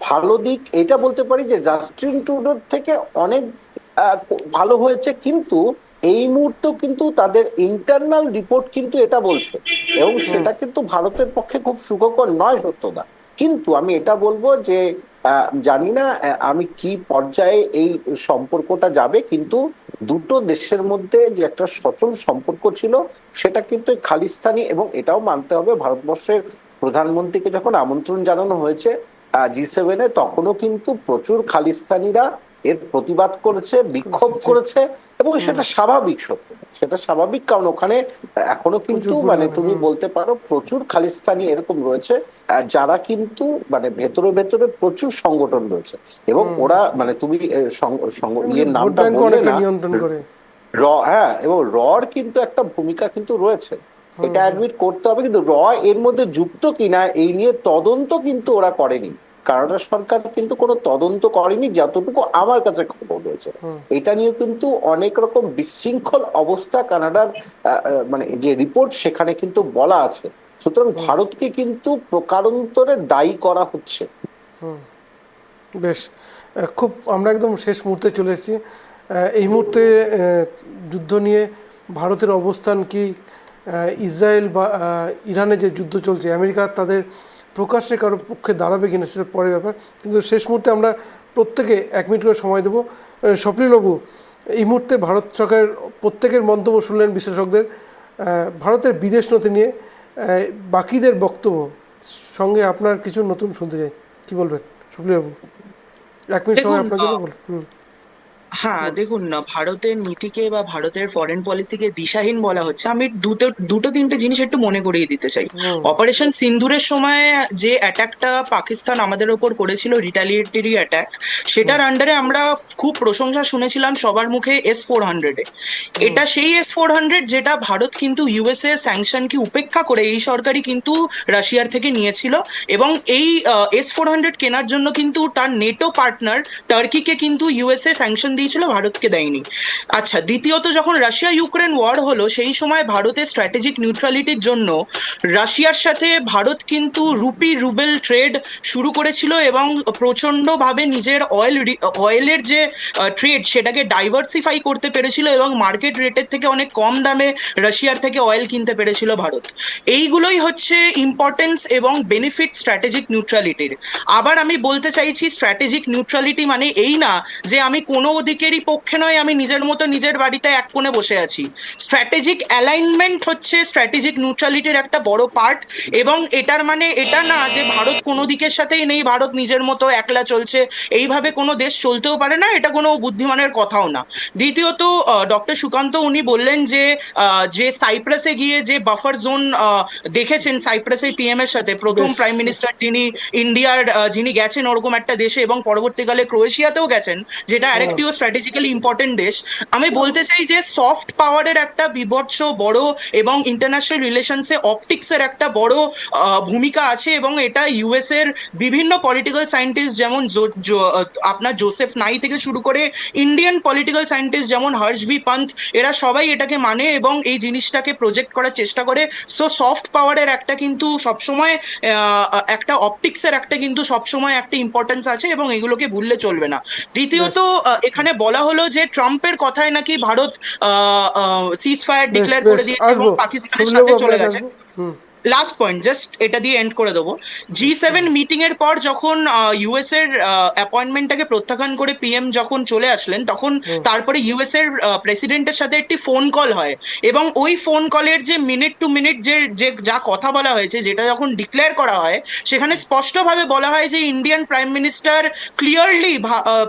ভালো দিক এটা বলতে পারি যে জাস্টিন ট্রুডোর থেকে অনেক ভালো হয়েছে, কিন্তু এই মুহূর্তে কিন্তু তাদের ইন্টারনাল রিপোর্ট কিন্তু এটা বলছে, এবং সেটা কিন্তু ভারতের পক্ষে খুব সুখকর নয় সত্যতা। কিন্তু আমি এটা বলবো যে জানি না আমি কি পর্যায়ে এই সম্পর্কটা যাবে, কিন্তু দুটো দেশের মধ্যে যে একটা সচল সম্পর্ক ছিল সেটা কিন্তু খালিস্তানি, এবং এটাও মানতে হবে ভারতবর্ষের প্রধানমন্ত্রীকে যখন আমন্ত্রণ জানানো হয়েছে G7-এ, তখনও কিন্তু প্রচুর খালিস্তানিরা এর প্রতিবাদ করেছে, বিক্ষোভ করেছে, এবং সেটা স্বাভাবিক। সত্য, সেটা স্বাভাবিক, কারণ ওখানে এখনো কিন্তু মানে তুমি বলতে পারো প্রচুর খালিস্তানি এরকম রয়েছে যারা কিন্তু মানে ভেতরে ভেতরে প্রচুর সংগঠন রয়েছে, এবং ওরা মানে তুমি ইয়ের নামটা বললে না, হ্যাঁ, এবং রর কিন্তু একটা ভূমিকা কিন্তু রয়েছে, এটা অ্যাডমিট করতে হবে। কিন্তু এর মধ্যে যুক্ত কিনা এই নিয়ে তদন্ত কিন্তু ওরা করেনি, কানাডা সরকার কিন্তু কোনো তদন্ত করেনি যতটুকু আমার কাছে খবর রয়েছে। এটা নিয়ে কিন্তু অনেক রকম বিশৃঙ্খল অবস্থা কানাডার মানে যে রিপোর্ট সেখানে কিন্তু বলা আছে। সুতরাং ভারতকে কিন্তু প্রকারান্তরে দায়ী করা হচ্ছে। বেশ, খুব আমরা একদম শেষ মুহূর্তে চলে এসেছি। এই মুহূর্তে যুদ্ধ নিয়ে ভারতের অবস্থান কি? ইসরায়েল বা ইরানে যে যুদ্ধ চলছে, আমেরিকা তাদের প্রকাশ্যে কারোর পক্ষে দাঁড়াবে কিনা সেটা পরের ব্যাপার। কিন্তু শেষ মুহূর্তে আমরা প্রত্যেকে 1 মিনিট করে সময় দেবো। স্বপ্নীলবাবু, এই মুহূর্তে ভারত সরকারের প্রত্যেকের মন্তব্য শুনলেন বিশেষজ্ঞদের, ভারতের বিদেশ নীতি নিয়ে বাকিদের বক্তব্য সঙ্গে আপনার কিছু নতুন শুনতে চাই, কি বলবেন স্বপ্নীলবাবু? 1 মিনিট সময় আপনার জন্য বলুন। হ্যাঁ, দেখুন না, ভারতের নীতিকে বা ভারতের ফরেন পলিসিকে দিশাহীন বলা হচ্ছে। আমি দুটো তিনটে জিনিস একটু মনে করিয়ে দিতে চাই। অপারেশন সিন্দুরের সময় যে অ্যাটাকটা পাকিস্তান আমাদের ওপর করেছিল, রিটালিয়েটরি অ্যাটাক, সেটার আন্ডারে আমরা খুব প্রশংসা শুনেছিলাম সবার মুখে S-400-এ। এটা সেই S-400 যেটা ভারত কিন্তু ইউএস এর স্যাংশনকে উপেক্ষা করে এই সরকারই কিন্তু রাশিয়ার থেকে নিয়েছিল, এবং এই S-400 কেনার জন্য কিন্তু তার নেটো পার্টনার টার্কিকে কিন্তু ইউএস এর স্যাংশন দিয়েছিল, ভারতকে দেয়নি। আচ্ছা, দ্বিতীয়ত যখন রাশিয়া ইউক্রেন ওয়ার হলো সেই সময় ভারতের স্ট্র্যাটেজিক নিউট্রালিটির জন্য রাশিয়ার সাথে ভারত কিন্তু রুবেল ট্রেড শুরু করেছিল, এবং প্রচন্ডভাবে নিজের অয়েলের যে ট্রেড সেটাকে ডাইভার্সিফাই করতে পেরেছিল, এবং মার্কেট রেটের থেকে অনেক কম দামে রাশিয়ার থেকে অয়েল কিনতে পেরেছিল ভারত। এইগুলোই হচ্ছে ইম্পর্টেন্স এবং বেনিফিট স্ট্র্যাটেজিক নিউট্রালিটির। আবার আমি বলতে চাইছি, স্ট্র্যাটেজিক নিউট্রালিটি মানে এই না যে আমি কোনো দিকেরই পক্ষে নয়, আমি নিজের মতো নিজের বাড়িতে এক কোণে বসে আছি। স্ট্র্যাটেজিক অ্যালাইনমেন্ট হচ্ছে স্ট্র্যাটেজিক নিউট্রালিটির একটা বড় পার্ট, এবং এটার মানে এটা না যে ভারত কোনো দিকের সাথেই নেই, ভারত নিজের মতো একলা চলছে, এইভাবে কোনো দেশ চলতেও পারে না, এটা কোনো বুদ্ধিমানের কথাও না। দ্বিতীয়ত, ডক্টর সুকান্ত উনি বললেন যে সাইপ্রাসে গিয়ে যে বাফার জোন দেখেছেন সাইপ্রাসের পিএম এর সাথে, প্রথম প্রাইম মিনিস্টার যিনি ইন্ডিয়ার যিনি গেছেন ওরকম একটা দেশে, এবং পরবর্তীকালে ক্রোয়েশিয়াতেও গেছেন, যেটা আরেকটিও স্ট্র্যাটেজিক্যালি ইম্পর্টেন্ট দেশ। আমি বলতে চাই যে সফট পাওয়ারের একটা বিভৎস বড় এবং ইন্টারন্যাশনাল রিলেশনসে অপটিক্সের একটা বড় ভূমিকা আছে, এবং এটা ইউএস এর বিভিন্ন পলিটিক্যাল সায়েন্টিস্ট যেমন আপনার জোসেফ নাই থেকে শুরু করে ইন্ডিয়ান পলিটিক্যাল সায়েন্টিস্ট যেমন হর্ষভি পন্থ, এরা সবাই এটাকে মানে এবং এই জিনিসটাকে প্রজেক্ট করার চেষ্টা করে। সো সফট পাওয়ারের একটা কিন্তু সবসময় একটা অপটিক্সের একটা কিন্তু সবসময় একটা ইম্পর্টেন্স আছে, এবং এগুলোকে ভুললে চলবে না। দ্বিতীয়ত, এখানে বলা হলো যে ট্রাম্পের কথায় নাকি ভারত সিজ ফায়ার ডিক্লেয়ার করে দিয়েছে এবং পাকিস্তানের সাথে চলে গেছে। লাস্ট পয়েন্ট, জাস্ট এটা দিয়ে এন্ড করে দেবো। G7 মিটিং এর পর যখন ইউএস এর অ্যাপয়েন্টমেন্টটাকে প্রত্যাখ্যান করে পিএম যখন চলে আসলেন, তখন তারপরে ইউএস এর প্রেসিডেন্টের সাথে একটি ফোন কল হয়, এবং ওই ফোন কলের যে মিনিট টু মিনিট যে যা কথা বলা হয়েছে, যেটা যখন ডিক্লেয়ার করা হয়, সেখানে স্পষ্টভাবে বলা হয় যে Indian prime minister clearly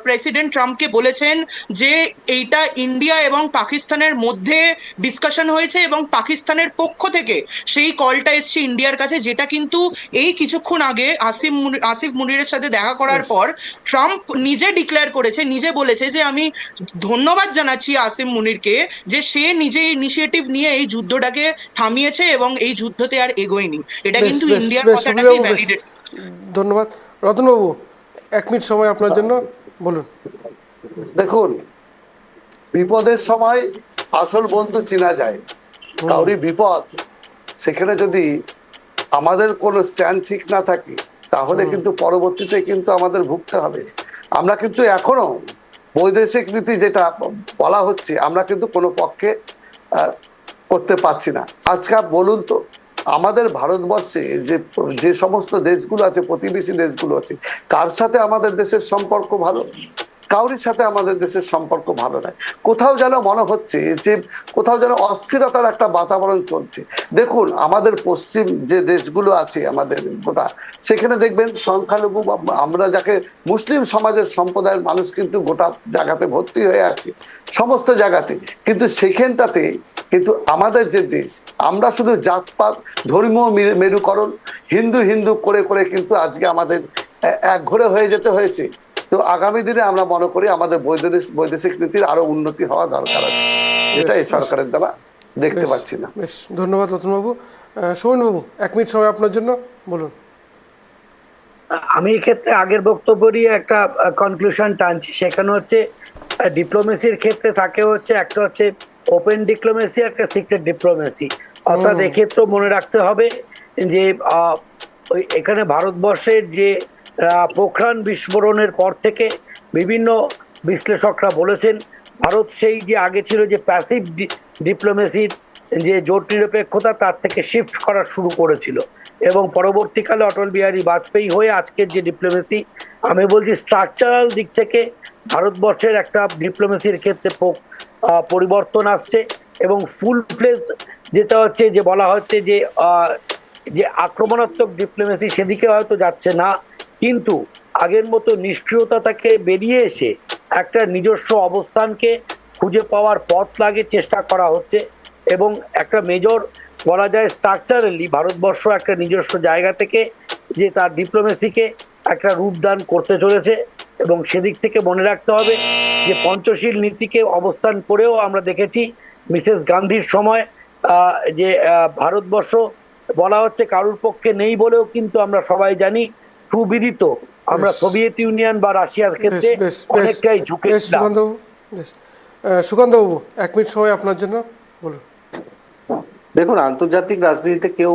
president ট্রাম্পকে বলেছেন যে এইটা ইন্ডিয়া এবং পাকিস্তানের মধ্যে ডিসকাশন হয়েছে, এবং পাকিস্তানের পক্ষ থেকে সেই কলটা এসছে ইন্ডিয়ার কাছে, যেটা কিন্তু এই কিছুক্ষণ আগে আসিফ মুনিরের সাথে দেখা করার পর ট্রাম্প নিজে ডিক্লেয়ার করেছে, নিজে বলেছে যে আমি ধন্যবাদ জানাচ্ছি আসিফ মুনিরকে যে সে নিজে ইনিশিয়েটিভ নিয়ে এই যুদ্ধটাকে থামিয়েছে এবং এই যুদ্ধতে আর এগোয়নি। এটা কিন্তু ইন্ডিয়ার কথাটাকেই ভ্যালিডেট। ধন্যবাদ। রতনবাবু, 1 মিনিট সময় আপনার জন্য, বলুন। দেখুন, বিপদের সময় আসল বন্ধু চেনা যায়। কাউরি বিপদ, সেখানে যদি আমাদের কোনো স্ট্যান্ড ঠিক না থাকে তাহলে কিন্তু পরবর্তীতে কিন্তু আমাদের ভুগতে হবে। আমরা কিন্তু এখনো বৈদেশিক নীতি যেটা বলা হচ্ছে আমরা কিন্তু কোনো পক্ষে করতে পারছি না। আজকে বলুন তো, আমাদের ভারতবর্ষে যে সমস্ত দেশগুলো আছে, প্রতিবেশী দেশগুলো আছে, কার সাথে আমাদের দেশের সম্পর্ক ভালো? কাউরির সাথে আমাদের দেশের সম্পর্ক ভালো নয়। কোথাও যেন মনে হচ্ছে যে কোথাও যেন অস্থিরতার একটা বাতাবরণ চলছে। দেখুন আমাদের পশ্চিম যে দেশগুলো আছে আমাদের গোটা, সেখানে দেখবেন সংখ্যালঘু আমরা যাকে মুসলিম সমাজের সম্প্রদায়ের মানুষ কিন্তু গোটা জায়গাতে ভর্তি হয়ে আছে, সমস্ত জায়গাতে। কিন্তু সেখানটাতে কিন্তু আমাদের যে দেশ, আমরা শুধু জাতপাত, ধর্মীয় মেরুকরণ, হিন্দু হিন্দু করে করে কিন্তু আজকে আমাদের একঘরে হয়ে যেতে হয়েছে। তো আগামী দিনে আমরা মনে করি আমাদের বৈদেশিক নীতির আরো উন্নতি হওয়া দরকার আছে, যেটা এই সরকারের দ্বারা দেখতে পাচ্ছি না। বেশ, ধন্যবাদ রতনবাবু। সৌমেনবাবু, 1 মিনিট সময় আপনার জন্য, বলুন। আমি এক্ষেত্রে আগের বক্তব্য নিয়ে একটা কনক্লুশন টানছি। সেখানে হচ্ছে ডিপ্লোমেসির ক্ষেত্রে থাকে হচ্ছে একটা হচ্ছে ওপেন ডিপ্লোমেসি, একটা সিক্রেট ডিপ্লোমেসি। অর্থাৎ এক্ষেত্রে মনে রাখতে হবে যে এখানে ভারতবর্ষের যে পোখরান বিস্ফোরণের পর থেকে বিভিন্ন বিশ্লেষকরা বলেছেন ভারত সেই যে আগে ছিল যে প্যাসিভ ডিপ্লোমেসির যে জোট নিরপেক্ষতা, তার থেকে শিফট করা শুরু করেছিল এবং পরবর্তীকালে অটল বিহারী বাজপেয়ী হয়ে আজকের যে ডিপ্লোমেসি, আমি বলছি স্ট্রাকচারাল দিক থেকে ভারতবর্ষের একটা ডিপ্লোমেসির ক্ষেত্রে পরিবর্তন আসছে এবং ফুল ফ্লেজ যেটা হচ্ছে যে বলা হচ্ছে যে আক্রমণাত্মক ডিপ্লোমেসি, সেদিকে হয়তো যাচ্ছে না, কিন্তু আগের মতো নিষ্ক্রিয়তা থেকে বেরিয়ে এসে একটা নিজস্ব অবস্থানকে খুঁজে পাওয়ার পথ লাগে চেষ্টা করা হচ্ছে এবং একটা মেজর বলা যায় স্ট্রাকচারালি ভারতবর্ষ একটা নিজস্ব জায়গা থেকে যে তার ডিপ্লোমেসিকে একটা রূপদান করতে চলেছে। এবং সেদিক থেকে মনে রাখতে হবে যে পঞ্চশীল নীতিকে অবস্থান করেও আমরা দেখেছি মিসেস গান্ধীর সময় যে ভারতবর্ষ বলা হচ্ছে কারুর পক্ষে নেই বলেও কিন্তু আমরা সবাই জানি সুবিদিত আমরা সোভিয়েত ইউনিয়ন বা রাশিয়ার ক্ষেত্রে অনেকটাই ঝুঁকেছিলাম। সুকান্তবাবু, 1 মিনিট সময় আপনার জন্য, বলুন। দেখুন, আন্তর্জাতিক রাজনীতিতে কেউ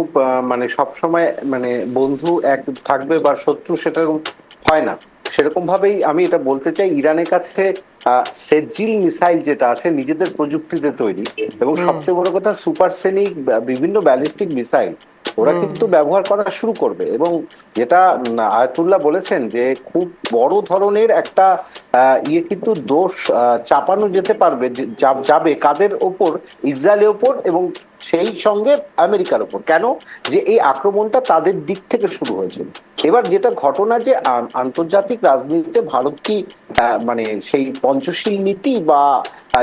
মানে সবসময় মানে বন্ধু এক থাকবে বা শত্রু সেটা হয় না। সেরকম ভাবেই আমি এটা বলতে চাই, ইরানের কাছে সেজিল মিসাইল যেটা আছে নিজেদের প্রযুক্তিতে তৈরি এবং সবচেয়ে বড় কথা সুপারসনিক বিভিন্ন ব্যালিস্টিক মিসাইল ওরা কিন্তু ব্যবহার করা শুরু করবে এবং যেটা আয়াতুল্লাহ বলেছেন যে খুব বড় ধরনের একটা কিন্তু দোষ চাপানো যেতে পারবে, যাবে কাদের ওপর? ইসরায়েলের ওপর এবং সেই সঙ্গে আমেরিকার ওপর। কেন? যে এই আক্রমণটা তাদের দিক থেকে শুরু হয়েছিল। এবার যেটা ঘটনা যে আন্তর্জাতিক রাজনীতিতে ভারত কি মানে সেই পঞ্চশীল নীতি বা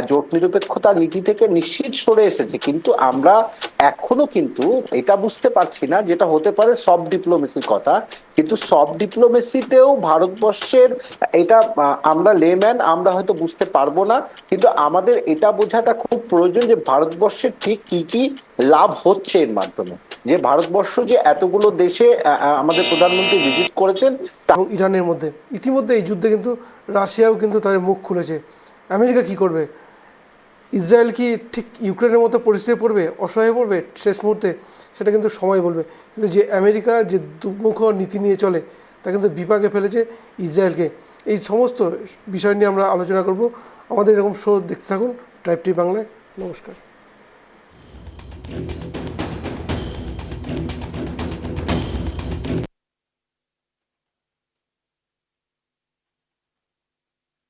জোট নিরপেক্ষতার নীতি থেকে নিশ্চিত সরে এসেছে, কিন্তু আমরা এখনো কিন্তু এটা বুঝতে পারছি না, যেটা হতে পারে সফট ডিপ্লোমেসির কথা, কিন্তু সফট ডিপ্লোমেসিতেও ভারতবর্ষের এটা আমরা লেম্যান আমরা হয়তো বুঝতে পারবো না, কিন্তু আমাদের এটা বোঝাটা খুব প্রয়োজন যে ভারতবর্ষের ঠিক কি কি লাভ হচ্ছে এর মাধ্যমে। যে ভারতবর্ষ যে এতগুলো দেশে আমাদের প্রধানমন্ত্রী ভিজিট করেছেন এবং ইরানের মধ্যে ইতিমধ্যে এই যুদ্ধে কিন্তু রাশিয়াও কিন্তু তাদের মুখ খুলেছে। আমেরিকা কি করবে? ইসরায়েল কি ঠিক ইউক্রেনের মতো পরিস্থিতি পড়বে, অসহায় পড়বে শেষ মুহূর্তে? সেটা কিন্তু সময় বলবে। কিন্তু যে আমেরিকা যে দুমুখ নীতি নিয়ে চলে তা কিন্তু বিপাকে ফেলেছে ইসরায়েলকে। এই সমস্ত বিষয় নিয়ে আমরা আলোচনা করব। আমাদের এরকম শো দেখতে থাকুন ট্রাইব টিভি বাংলায়। নমস্কার।